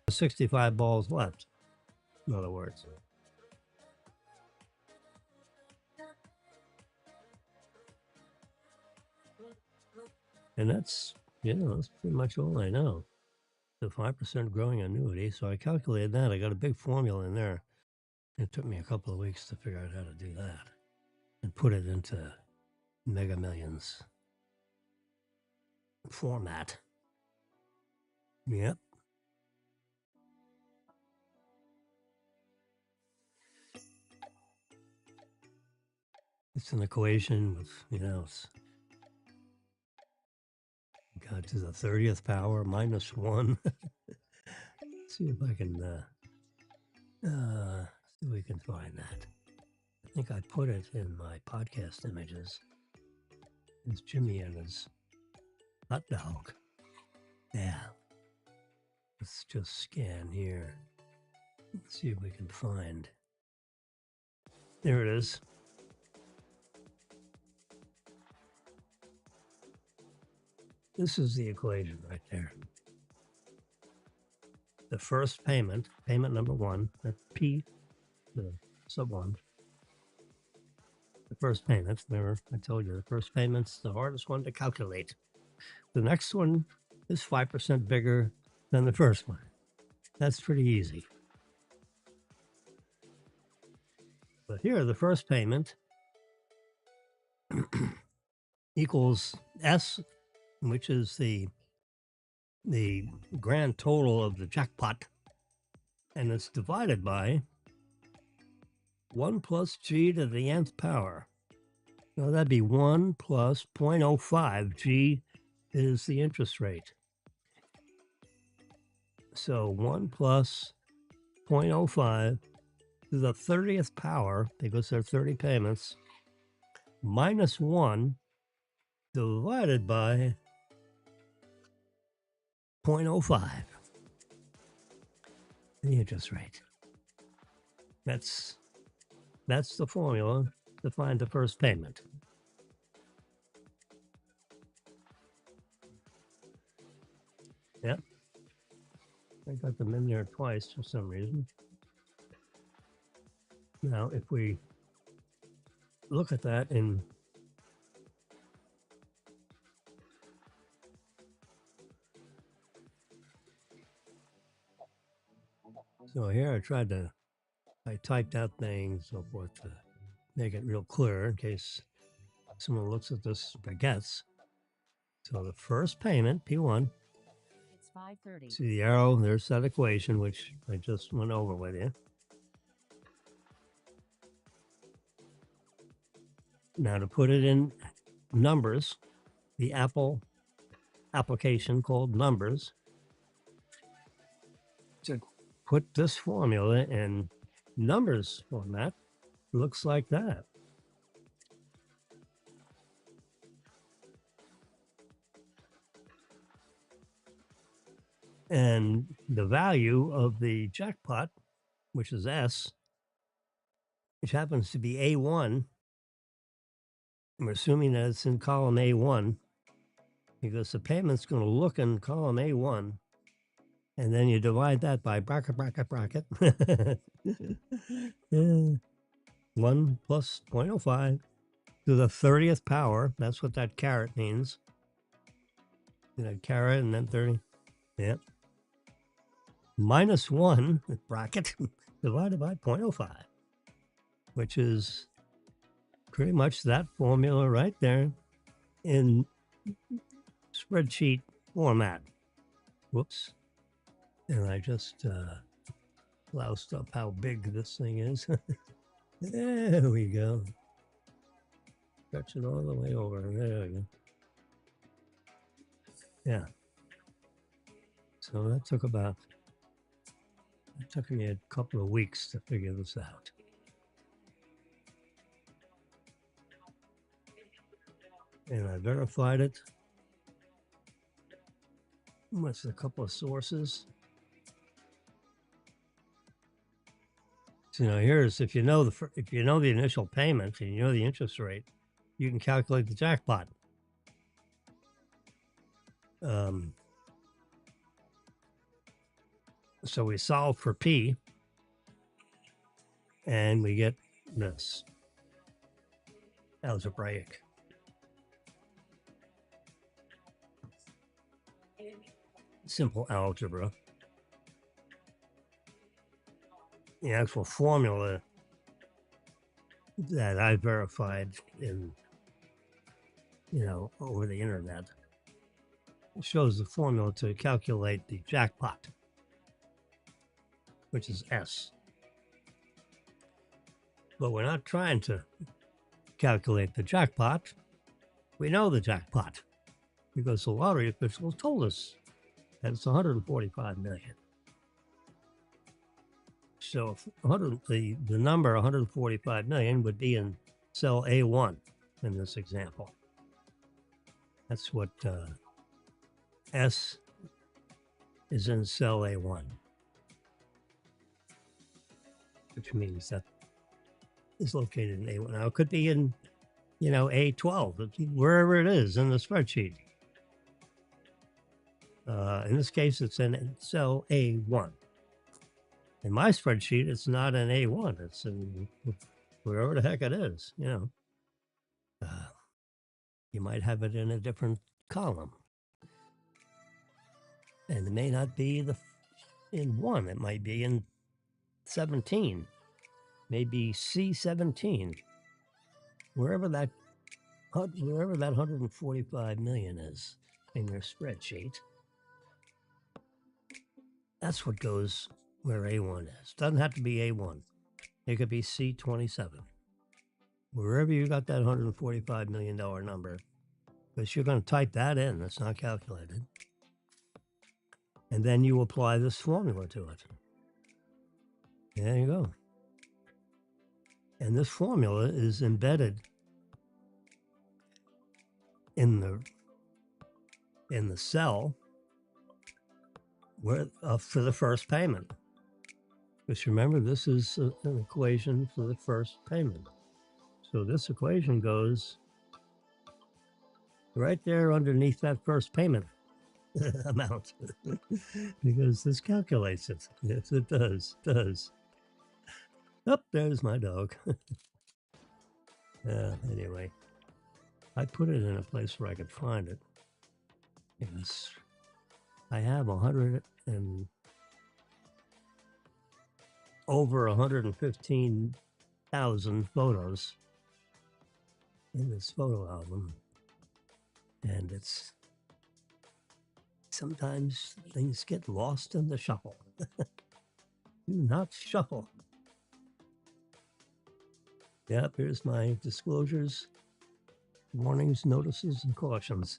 65 balls left, in other words. And that's, you know, that's pretty much all I know. The 5% growing annuity. So I calculated that. I got a big formula in there. It took me a couple of weeks to figure out how to do that and put it into Mega Millions format. Yep. It's an equation with, you know, it's got to the 30th power minus 1. See if I can, see if we can find that. I think I put it in my podcast images. It's Jimmy and his hot dog. Yeah. Let's just scan here. Let's see if we can find. There it is. This is the equation right there. The first payment, payment number 1, that's P, the sub 1. The first payment, remember I told you the first payment's the hardest one to calculate. The next one is 5% bigger than the first one. That's pretty easy. But here, the first payment equals S, which is the grand total of the jackpot, and it's divided by 1 plus G to the nth power. Now that'd be 1 plus 0.05. G is the interest rate. So 1 plus 0.05 to the 30th power, because there are 30 payments, minus 1 divided by 0.05. The interest rate. That's the formula to find the first payment. Yep. I got them in there twice for some reason. Now, if we look at that in so here I typed out things, so forth, to make it real clear in case someone looks at this and forgets. So the first payment, P1, It's 5:30. see the arrow, there's that equation, which I just went over with you. Now to put it in numbers, the Apple application called Numbers, to put this formula in numbers format, looks like that. And the value of the jackpot, which is S, which happens to be A1, I'm assuming that it's in column A1 because the payment's going to look in column A1, and then you divide that by bracket. Yeah. 1 plus 0.05 to the 30th power. That's what that caret means. That caret and then 30. Yeah. Minus 1 bracket divided by 0.05, which is pretty much that formula right there in spreadsheet format. Whoops. And I just loused up how big this thing is. There we go. Stretch it all the way over. There we go. Yeah. So that took it took me a couple of weeks to figure this out. And I verified it with a couple of sources. So here's if you know the initial payment and you know the interest rate, you can calculate the jackpot. So we solve for P, and we get this algebraic. Simple algebra. The actual formula that I verified in, over the internet shows the formula to calculate the jackpot, which is S. But we're not trying to calculate the jackpot. We know the jackpot because the lottery officials told us that it's 145 million. So the number 145 million would be in cell A1 in this example. That's what S is in cell A1, which means that is located in A1. Now it could be in, A12, wherever it is in the spreadsheet. In this case, it's in cell A1. In my spreadsheet, it's not in A1. It's in wherever the heck it is, You might have it in a different column. And it may not be in 1. It might be in 17. Maybe C17. Wherever that 145 million is in your spreadsheet, that's what goes where A1 is. Doesn't have to be A1. It could be C27. Wherever you got that $145 million number, because you're going to type that in. That's not calculated. And then you apply this formula to it. There you go. And this formula is embedded in the cell for the first payment. Because remember, this is an equation for the first payment. So this equation goes right there underneath that first payment amount because this calculates it. Yes, it does. Oh, there's my dog. Anyway, I put it in a place where I could find it. Yes, I have over 115,000 photos in this photo album, and it's sometimes things get lost in the shuffle. Do not shuffle. Yep, here's my disclosures, warnings, notices, and cautions.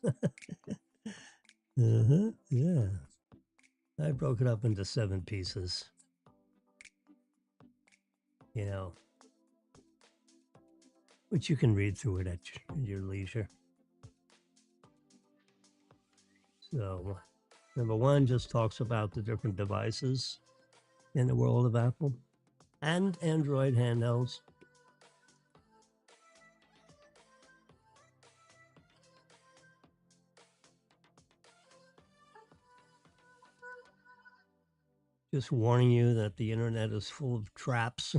Yeah. I broke it up into 7 pieces. You know, but you can read through it at your leisure. So, number 1 just talks about the different devices in the world of Apple and Android handhelds. Just warning you that the internet is full of traps.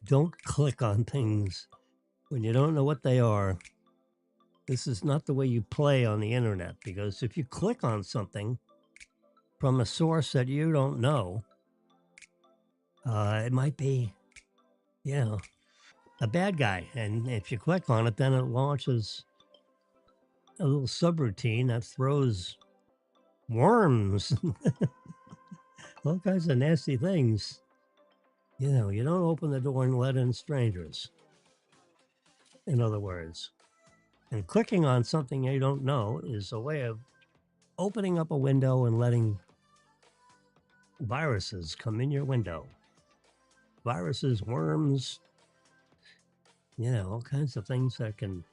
Don't click on things when you don't know what they are. This is not the way you play on the internet, because if you click on something from a source that you don't know, it might be, a bad guy. And if you click on it, then it launches a little subroutine that throws worms, all kinds of nasty things. You don't open the door and let in strangers, in other words. And clicking on something you don't know is a way of opening up a window and letting viruses come in your window. Viruses, worms, all kinds of things that can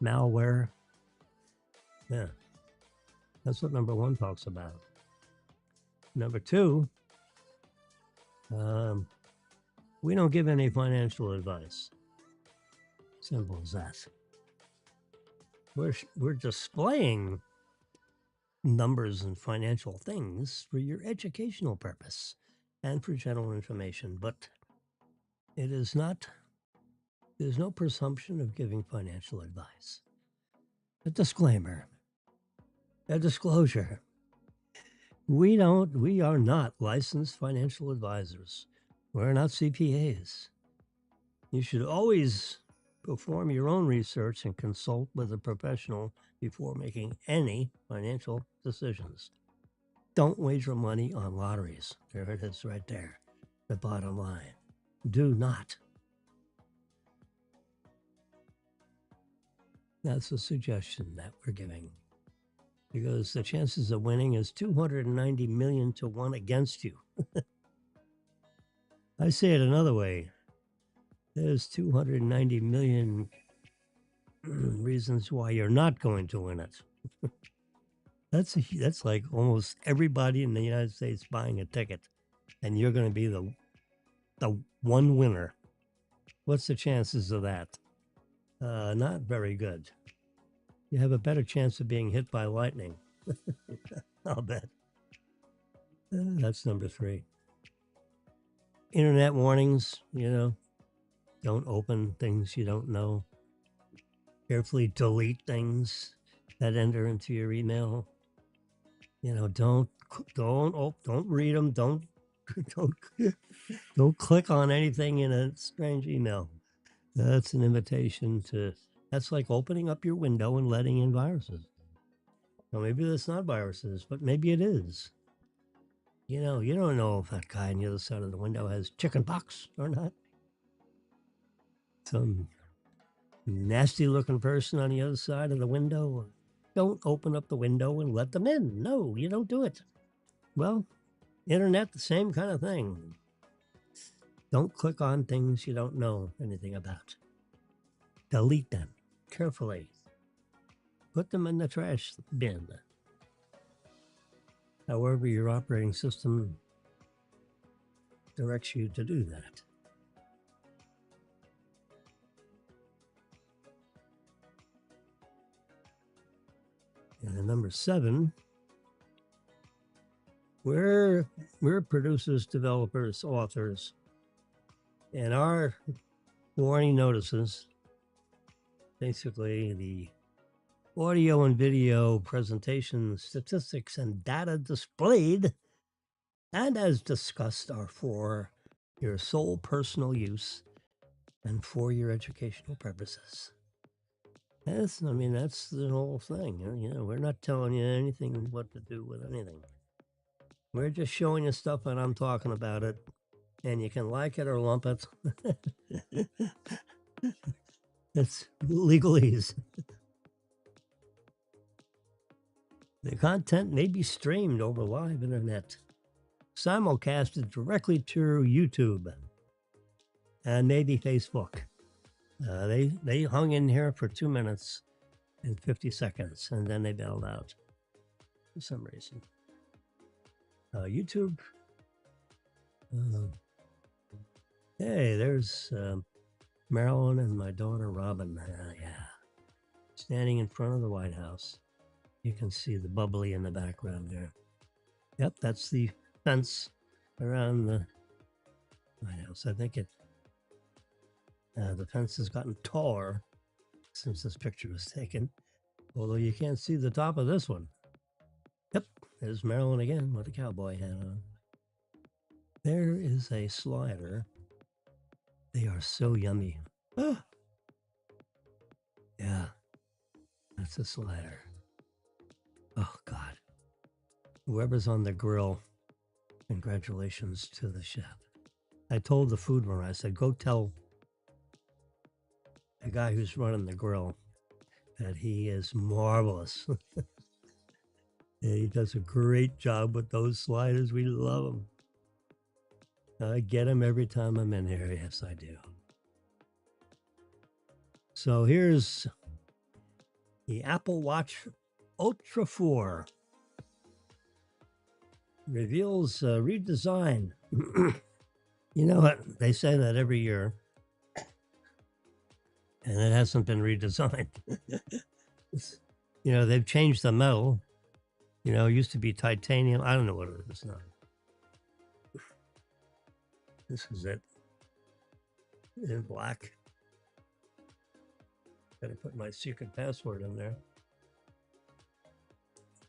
malware. Yeah. That's what number 1 talks about. Number 2, we don't give any financial advice. Simple as that. We're displaying numbers and financial things for your educational purpose and for general information, but it is not, there's no presumption of giving financial advice. A disclaimer, a disclosure. We are not licensed financial advisors. We're not CPAs. You should always perform your own research and consult with a professional before making any financial decisions. Don't wager money on lotteries. There it is right there. The bottom line. Do not. That's a suggestion that we're giving, because the chances of winning is 290 million to 1 against you. I say it another way. There's 290 million reasons why you're not going to win it. That's like almost everybody in the United States buying a ticket, and you're going to be the one winner. What's the chances of that? Not very good. You have a better chance of being hit by lightning. I'll bet. That's number 3. Internet warnings, don't open things you don't know. Carefully delete things that enter into your email. Don't read them. Don't click on anything in a strange email. That's an invitation to. That's like opening up your window and letting in viruses. Well, maybe that's not viruses, but maybe it is. You don't know if that guy on the other side of the window has chicken pox or not. Some nasty looking person on the other side of the window. Don't open up the window and let them in. No, you don't do it. Well, internet, the same kind of thing. Don't click on things you don't know anything about. Delete them carefully. Put them in the trash bin. However, your operating system directs you to do that. And number 7, we're producers, developers, authors, and our warning notices, basically the audio and video presentation statistics and data displayed and as discussed are for your sole personal use and for your educational purposes. That's, I mean, that's the whole thing. You know, we're not telling you anything what to do with anything. We're just showing you stuff and I'm talking about it. And you can like it or lump it. It's legalese. The content may be streamed over live internet, simulcasted directly to YouTube, and maybe Facebook. They hung in here for 2 minutes and 50 seconds, and then they bailed out for some reason. YouTube. Hey, there's Marilyn and my daughter Robin. Yeah, standing in front of the White House. You can see the bubbly in the background there. Yep, that's the fence around the White House. I think the fence has gotten taller since this picture was taken, although you can't see the top of this one. Yep, there's Marilyn again with a cowboy hat on. There is a slider. They are so yummy. Ah. Yeah, that's a slider. Oh, God. Whoever's on the grill, congratulations to the chef. I told the food runner, I said, go tell the guy who's running the grill that he is marvelous. Yeah, he does a great job with those sliders. We love them. I get them every time I'm in here. Yes, I do. So here's the Apple Watch Ultra 4. Reveals redesign. You know what? They say that every year, and it hasn't been redesigned. You know, they've changed the metal. You know, it used to be titanium. I don't know what it is now. This is it. In black. Gotta put my secret password in there.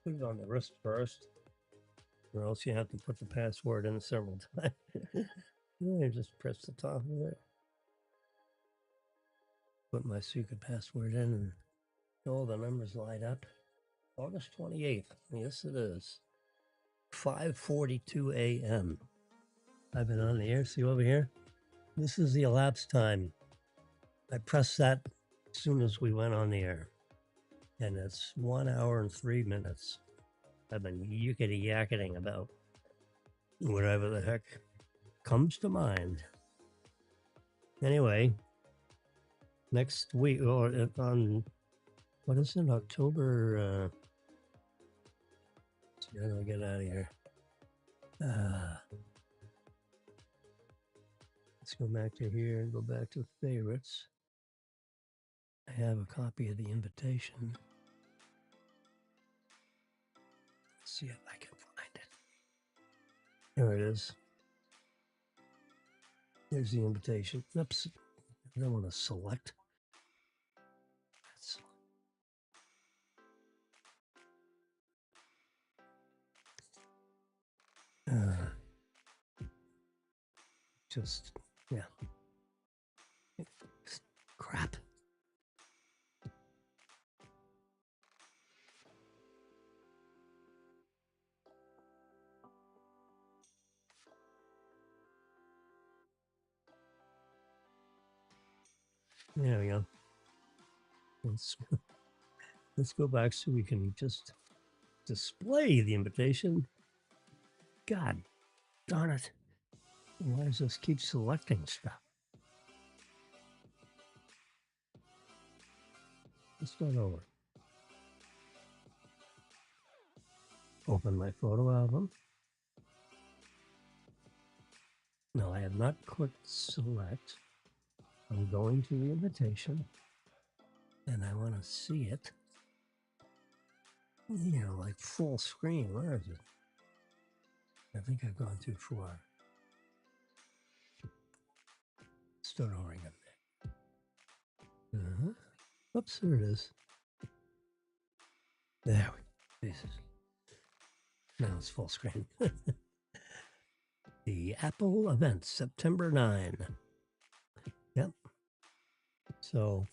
Put it on the wrist first, or else you have to put the password in several times. You just press the top of it. Put my secret password in, and all the numbers light up. August 28th. Yes, it is. 5:42 a.m. I've been on the air. See over here? This is the elapsed time. I pressed that as soon as we went on the air. And it's 1 hour and 3 minutes. I've been yickety yakketing about whatever the heck comes to mind. Anyway, next week, or on, what is it, October? How do I get out of here? Let's go back to here and go back to favorites. I have a copy of the invitation. Let's see if I can find it. There it is. There's the invitation. Oops. I don't want to select. Just, yeah. Crap. There we go. Let's go back so we can just display the invitation. God darn it. Why does this keep selecting stuff? Let's start over. Open my photo album. No, I have not clicked select. I'm going to the invitation and I want to see it. You know, like full screen. Where is it? I think I've gone too far. Start over again. Oops, there it is. There we go. Jesus. Now it's full screen. The Apple event, September 9. Yep. So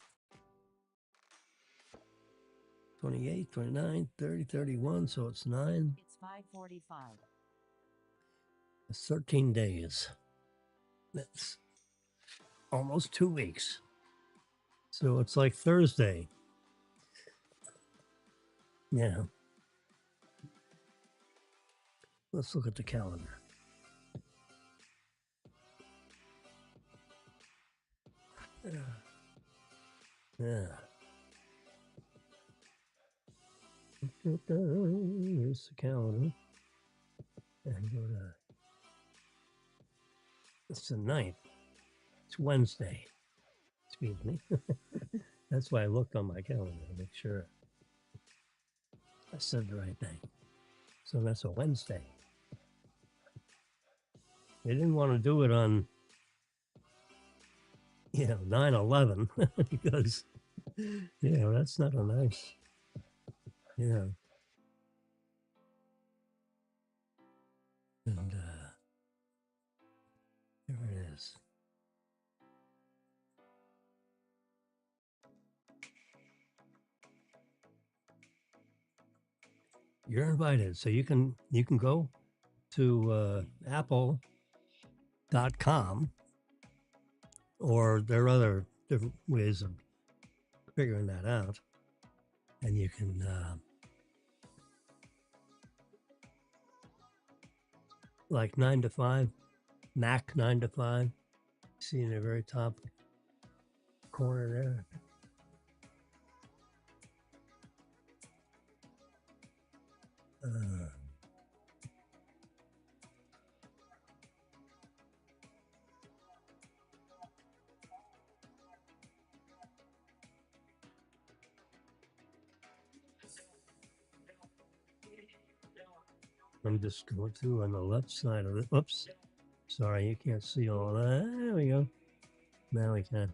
28, 29, 30, 31. So it's 9. It's 5:45. It's 13 days. That's almost 2 weeks. So it's like Thursday. Yeah. Let's look at the calendar. Yeah. Here's the calendar. And go to. It's the 9th. It's Wednesday. Excuse me. That's why I looked on my calendar to make sure I said the right thing. So that's a Wednesday. They didn't want to do it on, 9/11 because, that's not a nice, yeah. And here it is. You're invited. So you can go to apple.com, or there are other different ways of figuring that out. And you can like 9 to 5, Mac 9 to 5. See in the very top corner there. I'm just going through on the left side of it. Oops. Sorry, you can't see all that. There we go. Now we can.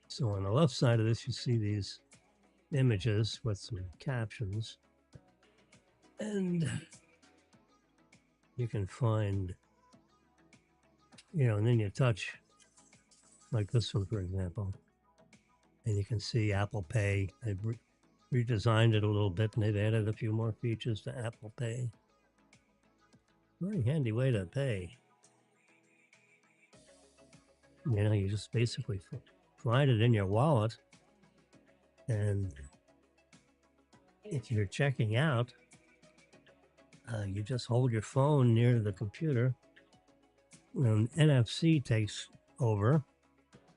So on the left side of this, you see these images with some captions. And you can find, and then you touch, like this one, for example. And you can see Apple Pay. They've redesigned it a little bit, and they've added a few more features to Apple Pay. Very handy way to pay. You just basically find it in your wallet, and if you're checking out, you just hold your phone near the computer, and NFC takes over,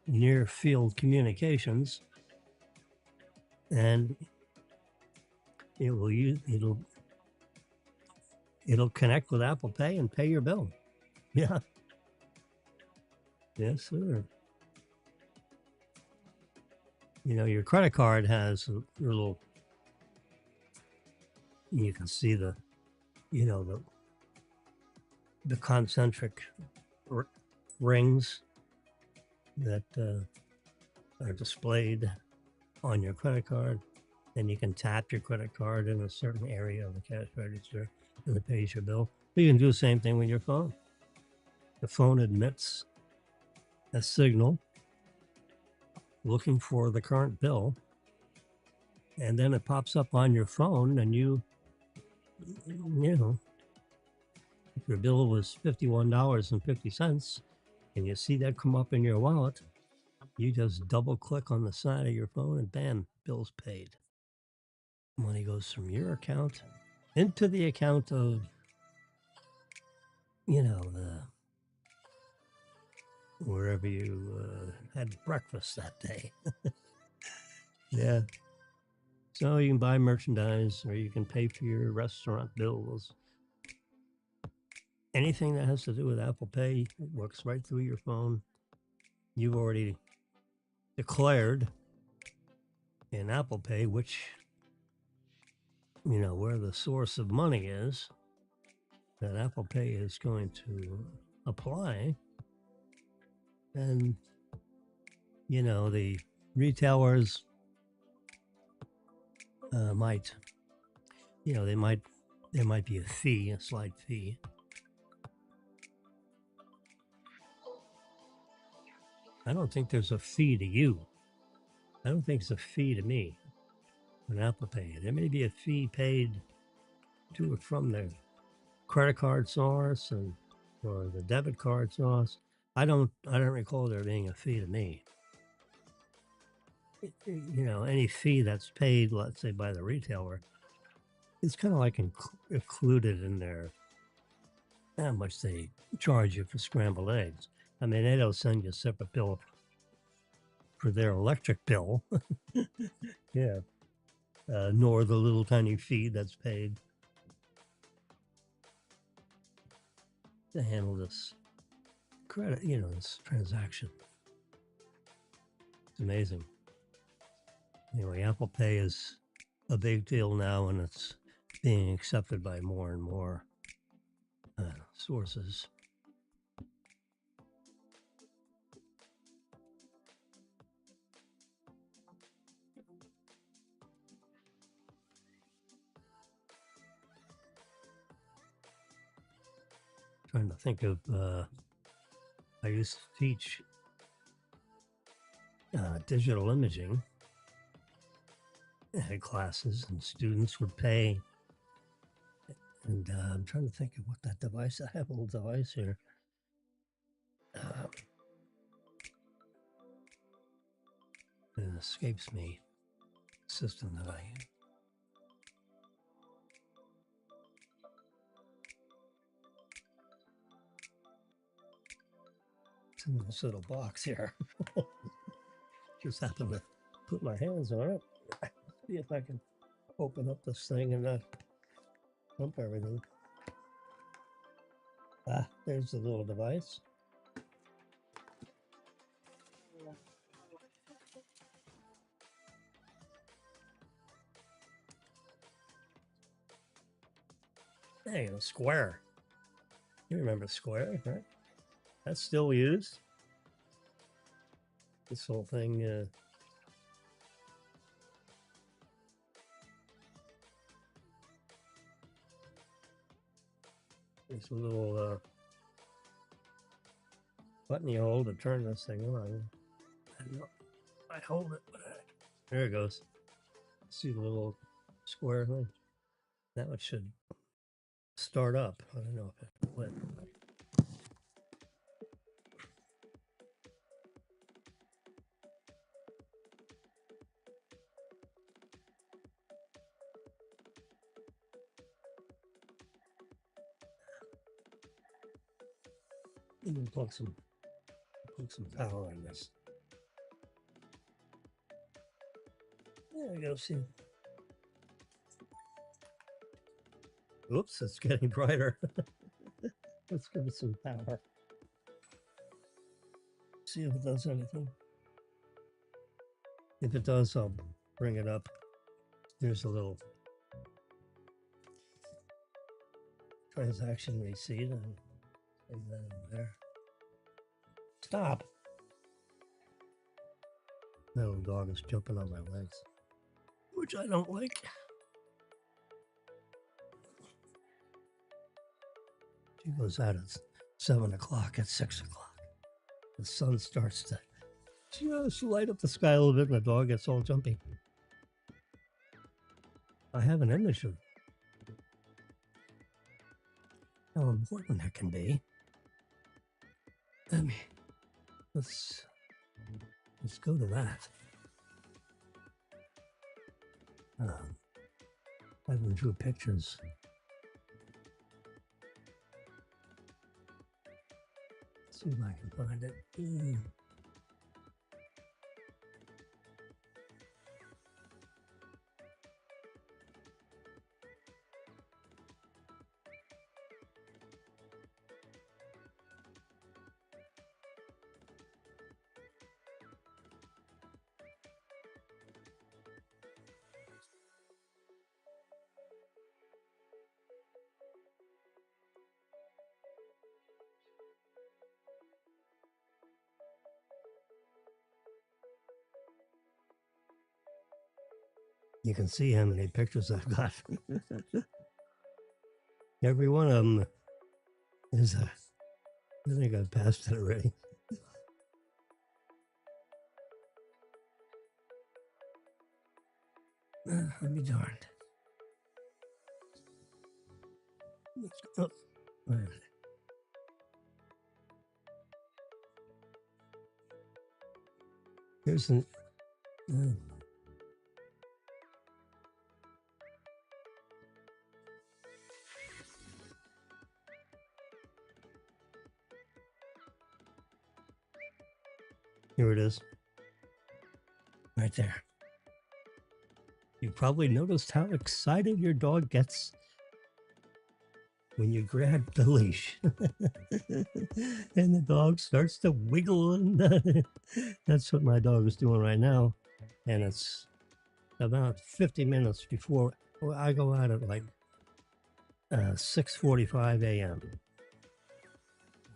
near field communications, and it'll connect with Apple Pay and pay your bill. Yeah. Yes, sir. Your credit card has a little, you can see the concentric rings that are displayed on your credit card. And you can tap your credit card in a certain area of the cash register, and it pays your bill. But you can do the same thing with your phone. The phone emits a signal looking for the current bill, and then it pops up on your phone, and if your bill was $51.50 and you see that come up in your wallet, you just double click on the side of your phone and bam, bill's paid. Money goes from your account into the account of, wherever you had breakfast that day. Yeah. So you can buy merchandise, or you can pay for your restaurant bills. Anything that has to do with Apple Pay, it works right through your phone. You've already declared in Apple Pay where the source of money is that Apple Pay is going to apply. And, the retailers might, there might be a slight fee. I don't think there's a fee to you. I don't think it's a fee to me. on Apple Pay. There may be a fee paid to or from the credit card source and or the debit card source. I don't recall there being a fee to me. You know, any fee that's paid, let's say by the retailer, it's kind of like included in their how much they charge you for scrambled eggs. I mean, they don't send you a separate bill for their electric bill. Yeah. Nor the little tiny fee that's paid to handle this credit, you know, this transaction. It's amazing. Anyway, Apple Pay is a big deal now, and it's being accepted by more and more sources. Trying to think of, I used to teach digital imaging. I had classes, and students would pay. And I'm trying to think of what that device. I have a little device here. It escapes me. System that I use. It's in this little box here. Just happened to put my hands on it. See if I can open up this thing and not dump everything. Ah, there's the little device. Hey, a Square. You remember Square, right? That's still used. This whole thing. This little button you hold to turn this thing on. I hold it, but there it goes. See the little square thing? That one should start up. I don't know if it went. Even plug some power on this. There we go. See. Oops, it's getting brighter. Let's give it some power. See if it does anything. If it does, I'll bring it up. There's a little transaction receipt and leave that in there. Stop! That little dog is jumping on my legs, which I don't like. She goes out at 7 o'clock, at 6 o'clock. The sun starts to just light up the sky a little bit, and the dog gets all jumpy. I have an image of how important that can be. I mean, let's go to that. I even drew pictures. Let's see if I can find it. You can see how many pictures I've got. Every one of them is a. I think I've passed it already. I'll be darned. Oh, where is it? Here's an. Uh, Here it is. Right there. You probably noticed how excited your dog gets when you grab the leash. And the dog starts to wiggle. And that's what my dog is doing right now. And it's about 50 minutes before I go out at like 6:45 a.m.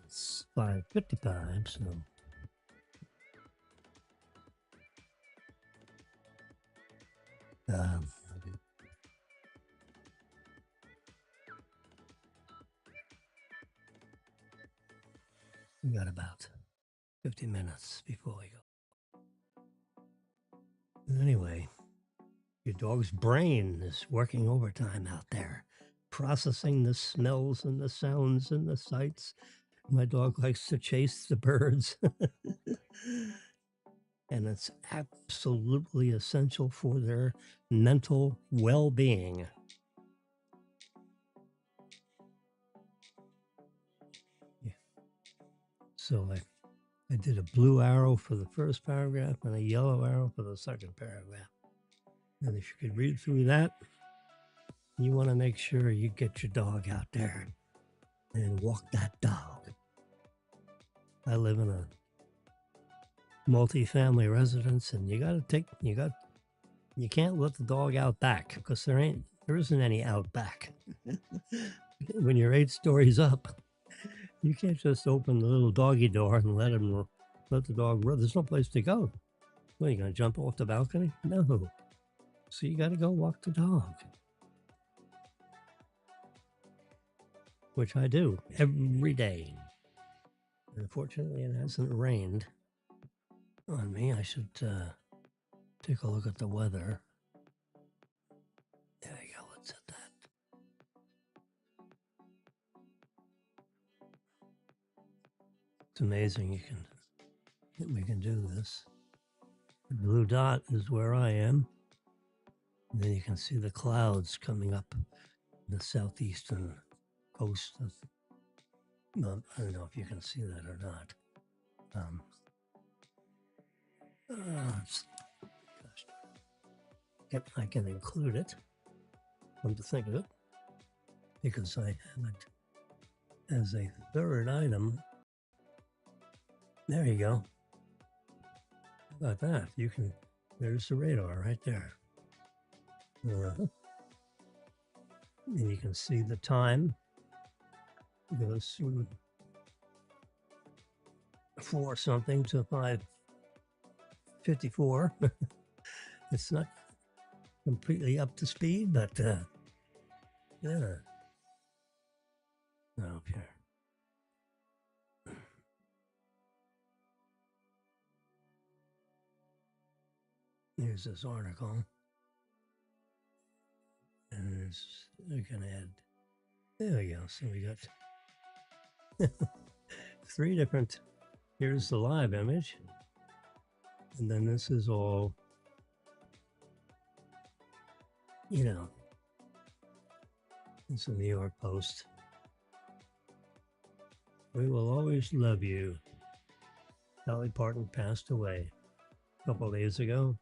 It's 5:55, so um, we got about 50 minutes before we go. Anyway, your dog's brain is working overtime out there, processing the smells and the sounds and the sights. My dog likes to chase the birds. And it's absolutely essential for their mental well being. Yeah. So I did a blue arrow for the first paragraph and a yellow arrow for the second paragraph. And if you could read through that, you want to make sure you get your dog out there and walk that dog. I live in a multi-family residence, and you can't let the dog out back because there isn't any out back. When you're 8 stories up, you can't just open the little doggy door and let the dog run. There's no place to go. What, are you going to jump off the balcony? No. So you got to go walk the dog, which I do every day. Unfortunately, it hasn't rained on me. I should take a look at the weather. There you go. Let's hit that. It's amazing we can do this. The blue dot is where I am. And then you can see the clouds coming up the southeastern coast of, I don't know if you can see that or not. Gosh, I can include it, come to think of it, because I have it as a third item. There you go. How about that? There's the radar right there. And you can see the time. It goes from 4 something to 5:54. It's not completely up to speed, but yeah. Up here. Here's this article. And we can add. There we go. So we got 3 different. Here's the live image. And then this is all, it's the New York Post. We will always love you. Dolly Parton passed away a couple of days ago.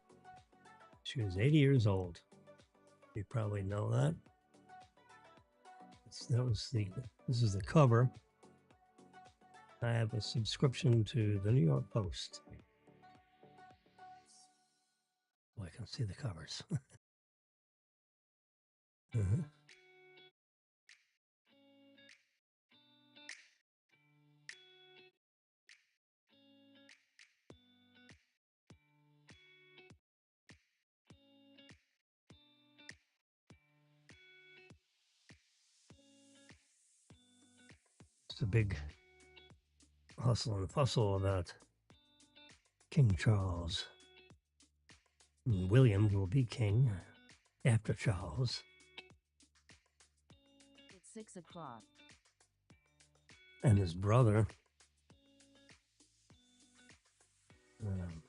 She was 80 years old. You probably know that. This is the cover. I have a subscription to the New York Post. Oh, I can see the covers. Uh-huh. It's a big hustle and bustle about King Charles. And William will be king. after Charles It's 6 o'clock. and his brother. Um,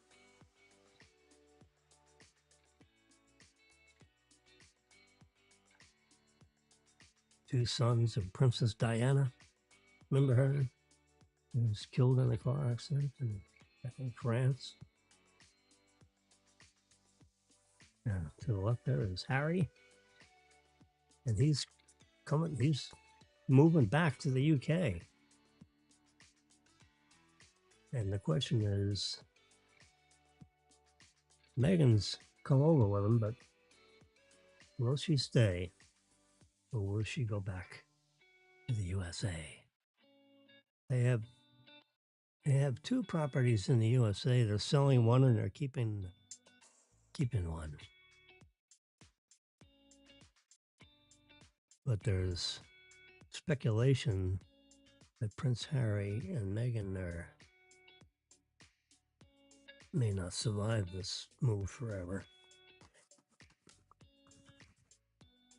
Two sons of Princess Diana. Remember her? He was killed in a car accident in, I think, France. To the left there is Harry. And he's moving back to the UK. And the question is, Meghan's come over with him, but will she stay or will she go back to the USA? They have two properties in the USA. They're selling one and they're keeping one. But there's speculation that Prince Harry and Meghan may not survive this move forever.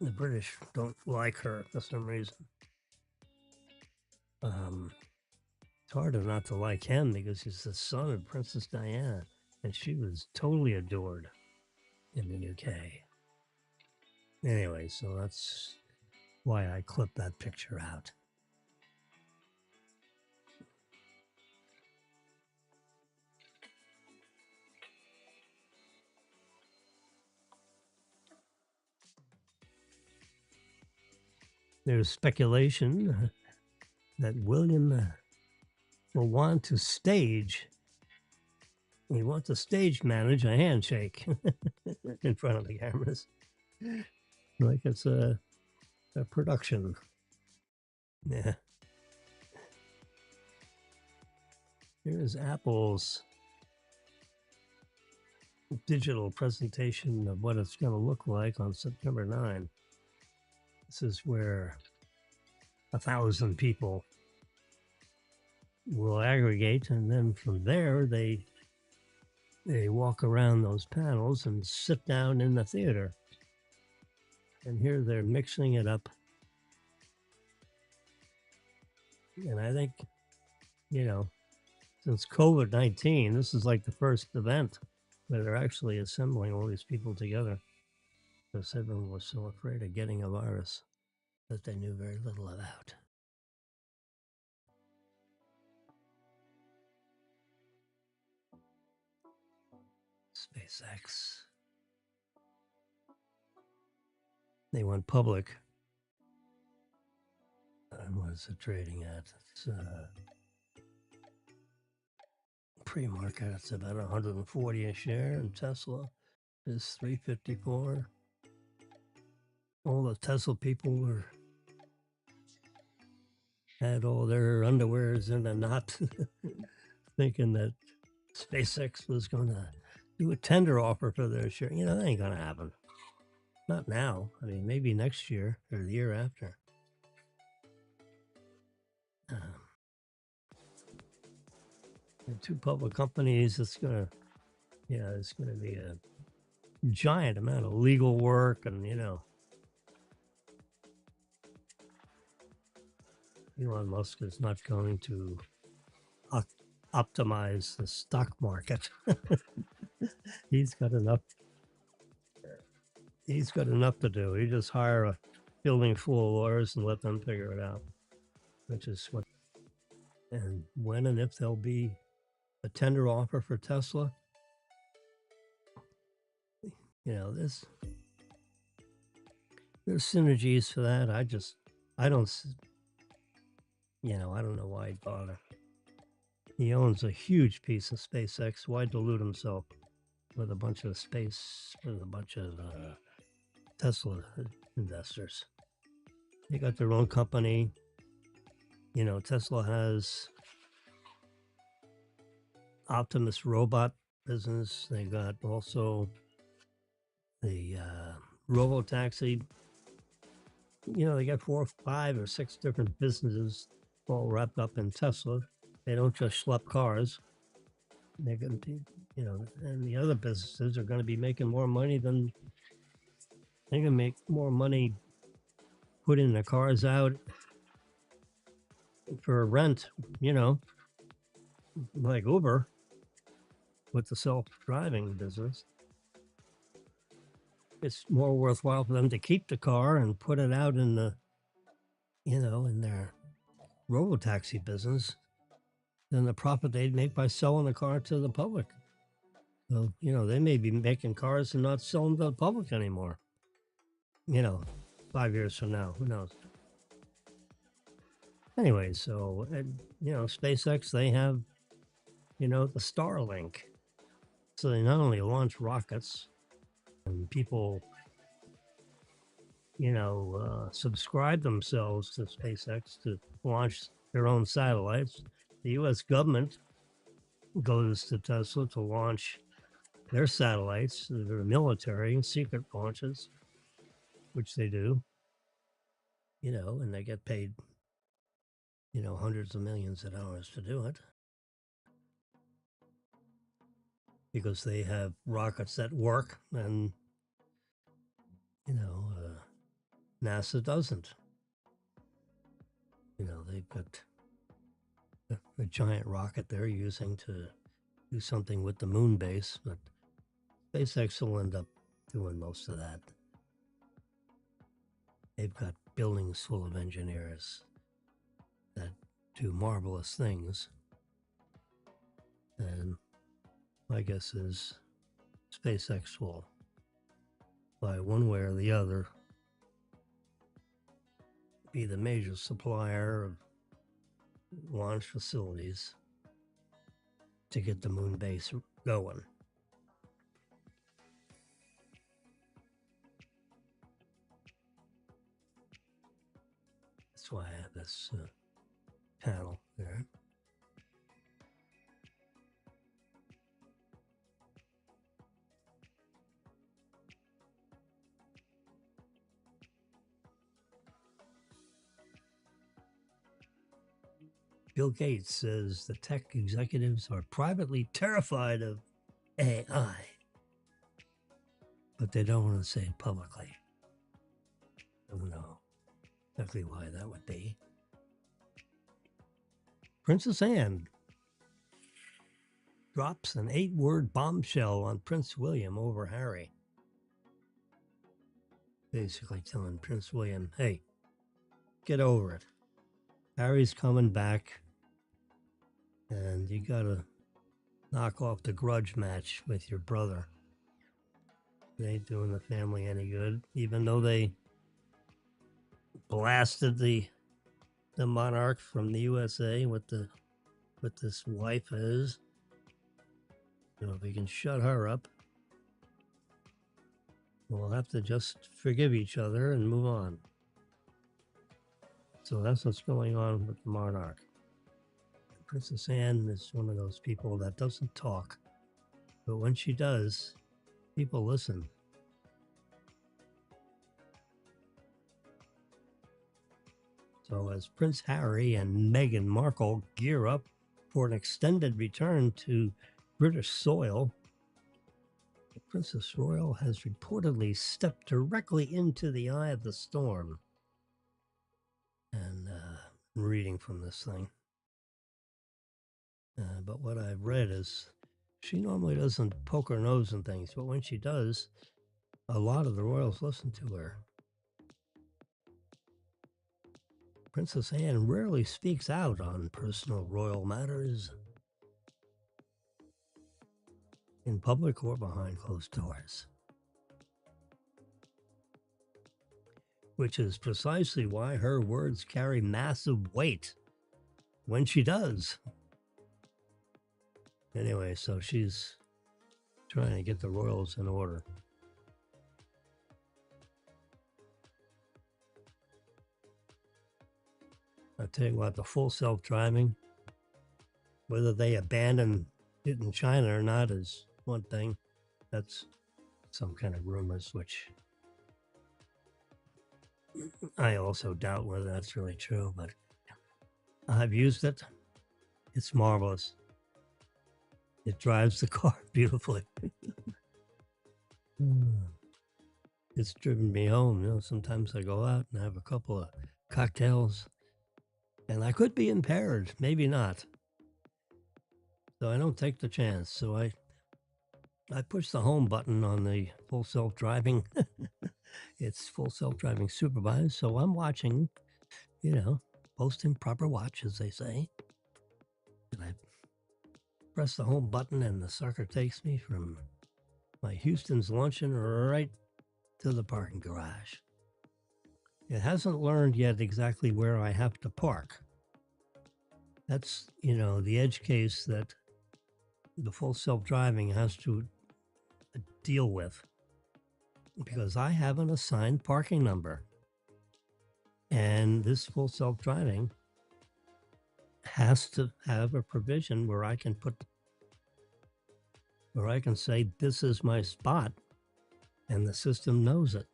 The British don't like her for some reason. It's harder not to like him because he's the son of Princess Diana, and she was totally adored in the UK. Anyway, so that's why I clipped that picture out. There's speculation that William will want to stage. He wants to stage manage a handshake in front of the cameras, like it's a production. Yeah. Here's Apple's digital presentation of what it's going to look like on September 9. This is where 1,000 people will aggregate, and then from there they walk around those panels and sit down in the theater. And here they're mixing it up. And I think, since COVID-19, this is like the first event where they're actually assembling all these people together because everyone was so afraid of getting a virus that they knew very little about. SpaceX. They went public. And what is it trading at? It's pre-market. It's about 140 a share, and Tesla is 354. All the Tesla people had all their underwears in a knot, thinking that SpaceX was going to do a tender offer for their share. That ain't going to happen. Not now. I mean, maybe next year or the year after. The two public companies, it's going to be a giant amount of legal work, and Elon Musk is not going to optimize the stock market. He's got enough to do. He just hire a building full of lawyers and let them figure it out, which is what. And when and if there'll be a tender offer for Tesla, there's synergies for that. I don't know why he'd bother. He owns a huge piece of SpaceX. Why dilute himself with a bunch of Tesla investors? They got their own company. Tesla has Optimus robot business. They got also the robo-taxi. They got 4 or 5 or 6 different businesses all wrapped up in Tesla. They don't just schlep cars. They're going to be, and the other businesses are going to be making more money than They can make more money putting the cars out for rent, you know, like Uber with the self-driving business. It's more worthwhile for them to keep the car and put it out in the, in their robo-taxi business than the profit they'd make by selling the car to the public. So, they may be making cars and not selling to the public anymore. 5 years from now, who knows? Anyway, so, SpaceX, they have, the Starlink. So they not only launch rockets and people, subscribe themselves to SpaceX to launch their own satellites. The US government goes to Tesla to launch their satellites, their military secret launches, which they do, and they get paid, hundreds of millions of dollars to do it because they have rockets that work and, NASA doesn't. They've got a giant rocket they're using to do something with the moon base, but SpaceX will end up doing most of that. They've got buildings full of engineers that do marvelous things. And my guess is SpaceX will, by one way or the other, be the major supplier of launch facilities to get the moon base going. That's why I have this panel there. Bill Gates says the tech executives are privately terrified of AI, but they don't want to say it publicly. I don't know exactly why that would be. Princess Anne drops an 8-word bombshell on Prince William over Harry. Basically telling Prince William, hey, get over it. Harry's coming back, and you gotta knock off the grudge match with your brother. It ain't doing the family any good, even though they blasted the monarch from the USA with this wife of his. If we can shut her up, we'll have to just forgive each other and move on. So that's what's going on with the monarch. Princess Anne is one of those people that doesn't talk, but when she does, people listen. So as Prince Harry and Meghan Markle gear up for an extended return to British soil, the Princess Royal has reportedly stepped directly into the eye of the storm. And I'm reading from this thing. But what I've read is she normally doesn't poke her nose in things, but when she does, a lot of the royals listen to her. Princess Anne rarely speaks out on personal royal matters, in public or behind closed doors, which is precisely why her words carry massive weight when she does. Anyway, so she's trying to get the royals in order. I tell you what, the full self-driving, whether they abandon it in China or not is one thing. That's some kind of rumors, which I also doubt whether that's really true, but I've used it. It's marvelous. It drives the car beautifully. it's driven me home. You know, sometimes I go out and have a couple of cocktails, and I could be impaired, maybe not. So I don't take the chance. So I push the home button on the full self driving. It's full self driving supervised. So I'm watching, you know, posting proper watch, as they say. And I press the home button, and the sucker takes me from my Houston's luncheon right to the parking garage. It hasn't learned yet exactly where I have to park. That's, you know, the edge case that the full self driving has to deal with because I have an assigned parking number. And this full self driving has to have a provision where I can say, this is my spot, and the system knows it.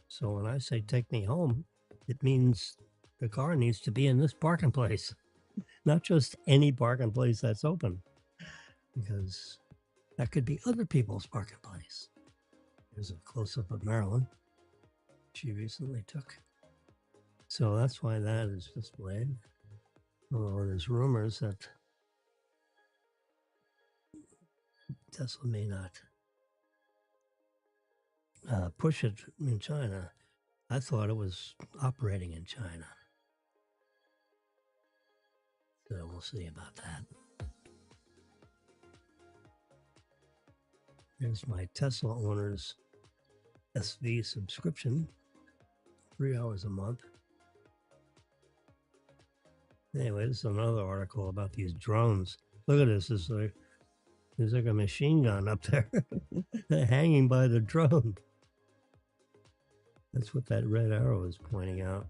So when I say take me home, it means the car needs to be in this parking place, not just any parking place that's open, because that could be other people's parking place. Here's a close up of Marilyn. She recently took. So that's why that is displayed. Although there's rumors that Tesla may not push it in China. I thought it was operating in China. So we'll see about that. Here's my Tesla owner's SV subscription, 3 hours a month. Anyway, this is another article about these drones. Look at this. There's like a machine gun up there hanging by the drone. That's what that red arrow is pointing out.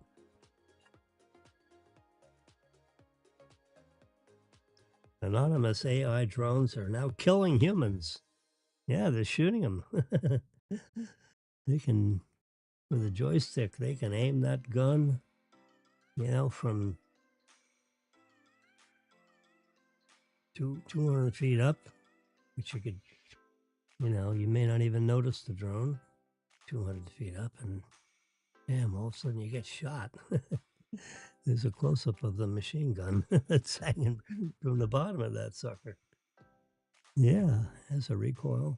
Anonymous AI drones are now killing humans. Yeah, they're shooting them. They can, with a joystick, they can aim that gun, you know, from 200 feet up, which you could, you know, you may not even notice the drone 200 feet up, and damn, all of a sudden you get shot. There's a close up of the machine gun that's hanging from the bottom of that sucker. Yeah, has a recoil.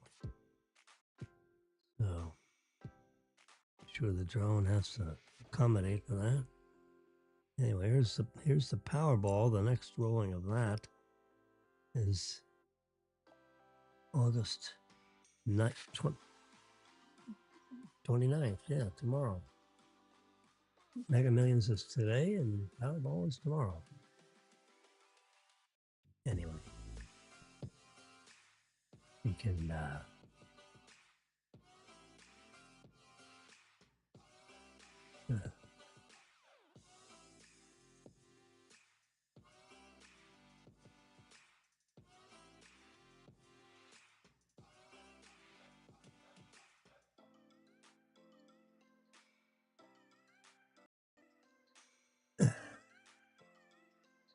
So, sure the drone has to accommodate for that. Anyway, here's the Powerball. The next rolling of that is August 29th. Yeah, tomorrow. Mega Millions is today, and Powerball is tomorrow. Anyway, you can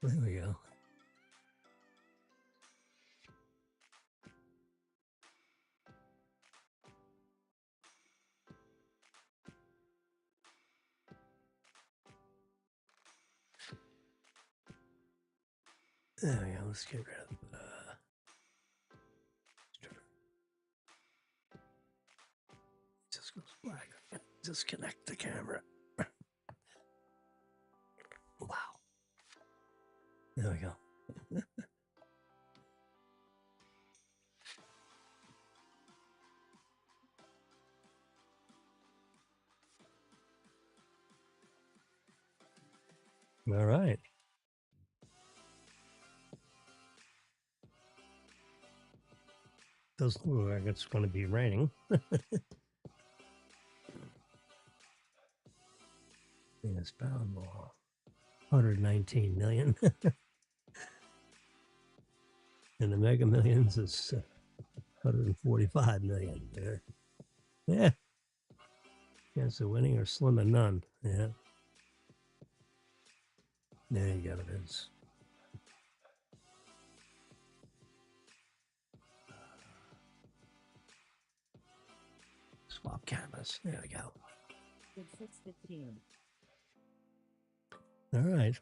there we go. There we go. Let's get rid of just goes black. Disconnect the camera. Wow. There we go. All right. Doesn't look like it's going to be raining. It's Powerball. 119 million. And the Mega Millions is 145 million. There. Yeah. Chance of winning or slim and none. Yeah. There you go. It is. Swap cameras. There we go. It's 6:15. All right.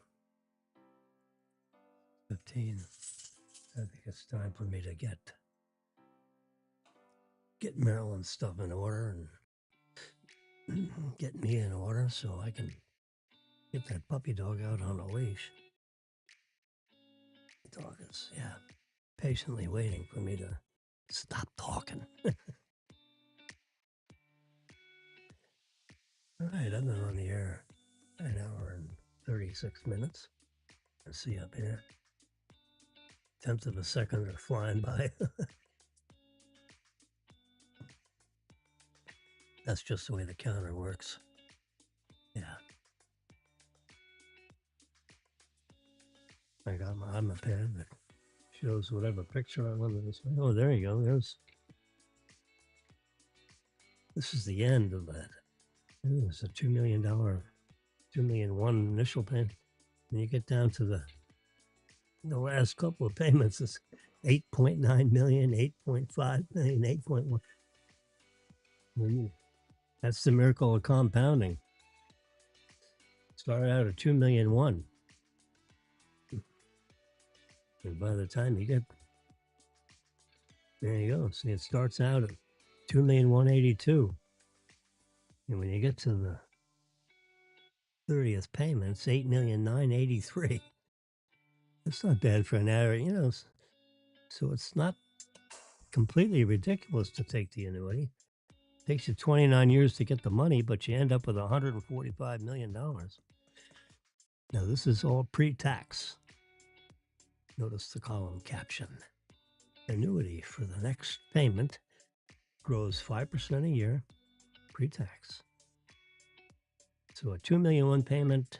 15. I think it's time for me to get Maryland's stuff in order and get me in order so I can get that puppy dog out on a leash. The dog is, patiently waiting for me to stop talking. All right, I've been on the air an hour and 36 minutes. Let's see up here. Tenth of a second are flying by. That's just the way the counter works. Yeah. I got my iPad that shows whatever picture I want to display. Oh, there you go. This is the end of that. It's a $2 million, $2 million one initial payment. When you get down to the last couple of payments, it's 8.9 million, 8.5 million, 8.1. That's the miracle of compounding. Started out at 2 million one. And by the time you get, there you go. See, it starts out at 2,182,000. And when you get to the 30th payment, it's 8,983,000. That's not bad for an average, so it's not completely ridiculous to take the annuity. It takes you 29 years to get the money, but you end up with $145 million. Now, this is all pre-tax. Notice the column caption. Annuity for the next payment grows 5% a year, pre-tax. So a 2 million one payment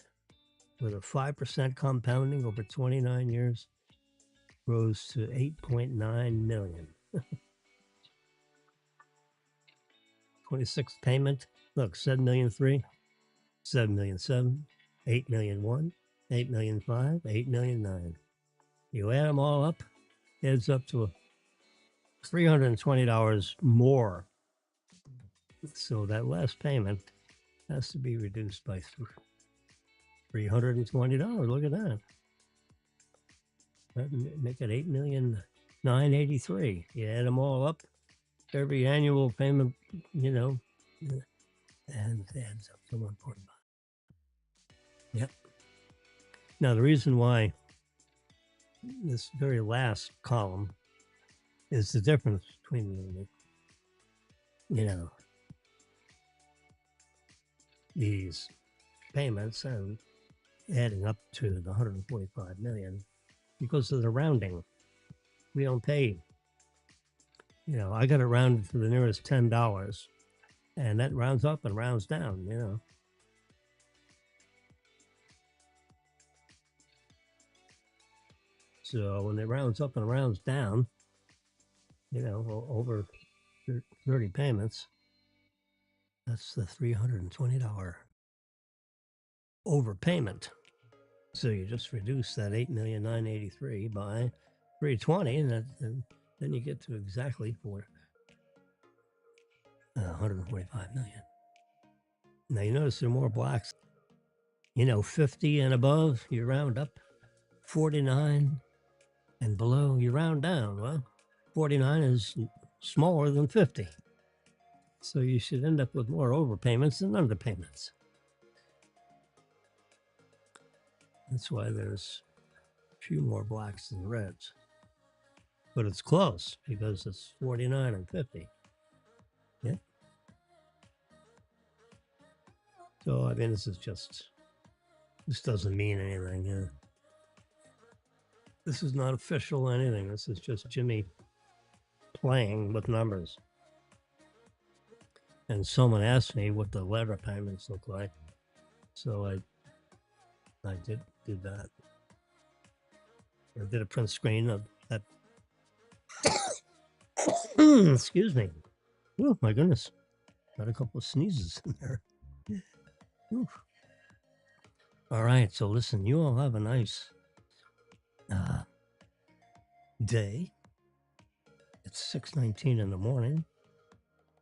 with a 5% compounding over 29 years grows to 8.9 million. 26th payment, look, 7,000,003, 7,000,007, 8,000,001, 8,000,005, 8,000,009. You add them all up, adds up to $320 more. So that last payment has to be reduced by $320. Look at that. That'd make it 8,983,000. You add them all up, every annual payment, and it adds up to 1.5. Yep. Now the reason why this very last column is the difference between these payments and adding up to the 145 million because of the rounding. We don't pay, I got it rounded to the nearest $10, and that rounds up and rounds down, So when it rounds up and rounds down, over 30 payments, that's the $320 overpayment. So you just reduce that 8,983,000 by 320, and then you get to exactly for 145 million. Now you notice there are more blacks. 50 and above, you round up. 49 and below, you round down. Well, 49 is smaller than 50. So you should end up with more overpayments than underpayments. That's why there's a few more blacks than reds. But it's close because it's 49 and 50. Yeah. So, I mean, this doesn't mean anything. Yeah. This is not official anything. This is just Jimmy playing with numbers. And someone asked me what the letter payments look like. So I did that. I did a print screen of that. Excuse me. Oh, my goodness. Got a couple of sneezes in there. Oof. All right. So listen, you all have a nice day. It's 6:19 in the morning.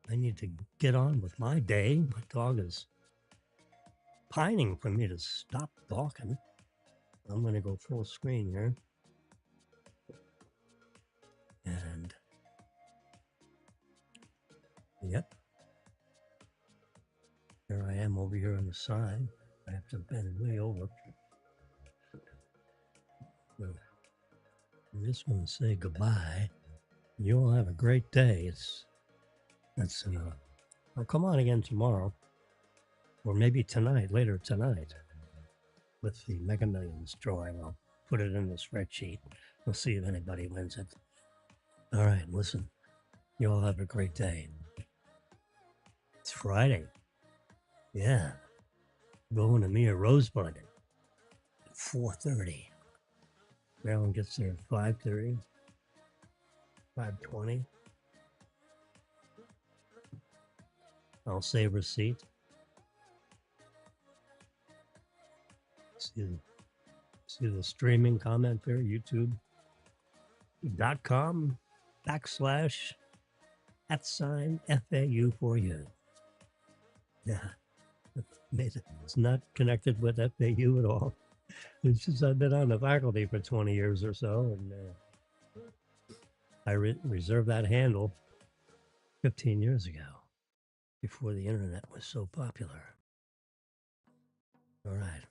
I need to get on with my day. My dog is pining for me to stop barking. I'm going to go full screen here. And yep. Here I am over here on the side. I have to bend way over. I'm just going to say goodbye. You all have a great day. I'll come on again tomorrow, or maybe tonight, later tonight, with the Mega Millions drawing. I'll put it in the spreadsheet. We'll see if anybody wins it. All right, listen. You all have a great day. It's Friday. Yeah. Going to Mia Rosebud at 4:30. Marilyn gets there at 5:30, 5:20. I'll save receipt. See the streaming comment there, youtube.com/@FAU for you. Yeah. It's not connected with FAU at all. It's just I've been on the faculty for 20 years or so, and I reserved that handle 15 years ago, before the internet was so popular. All right.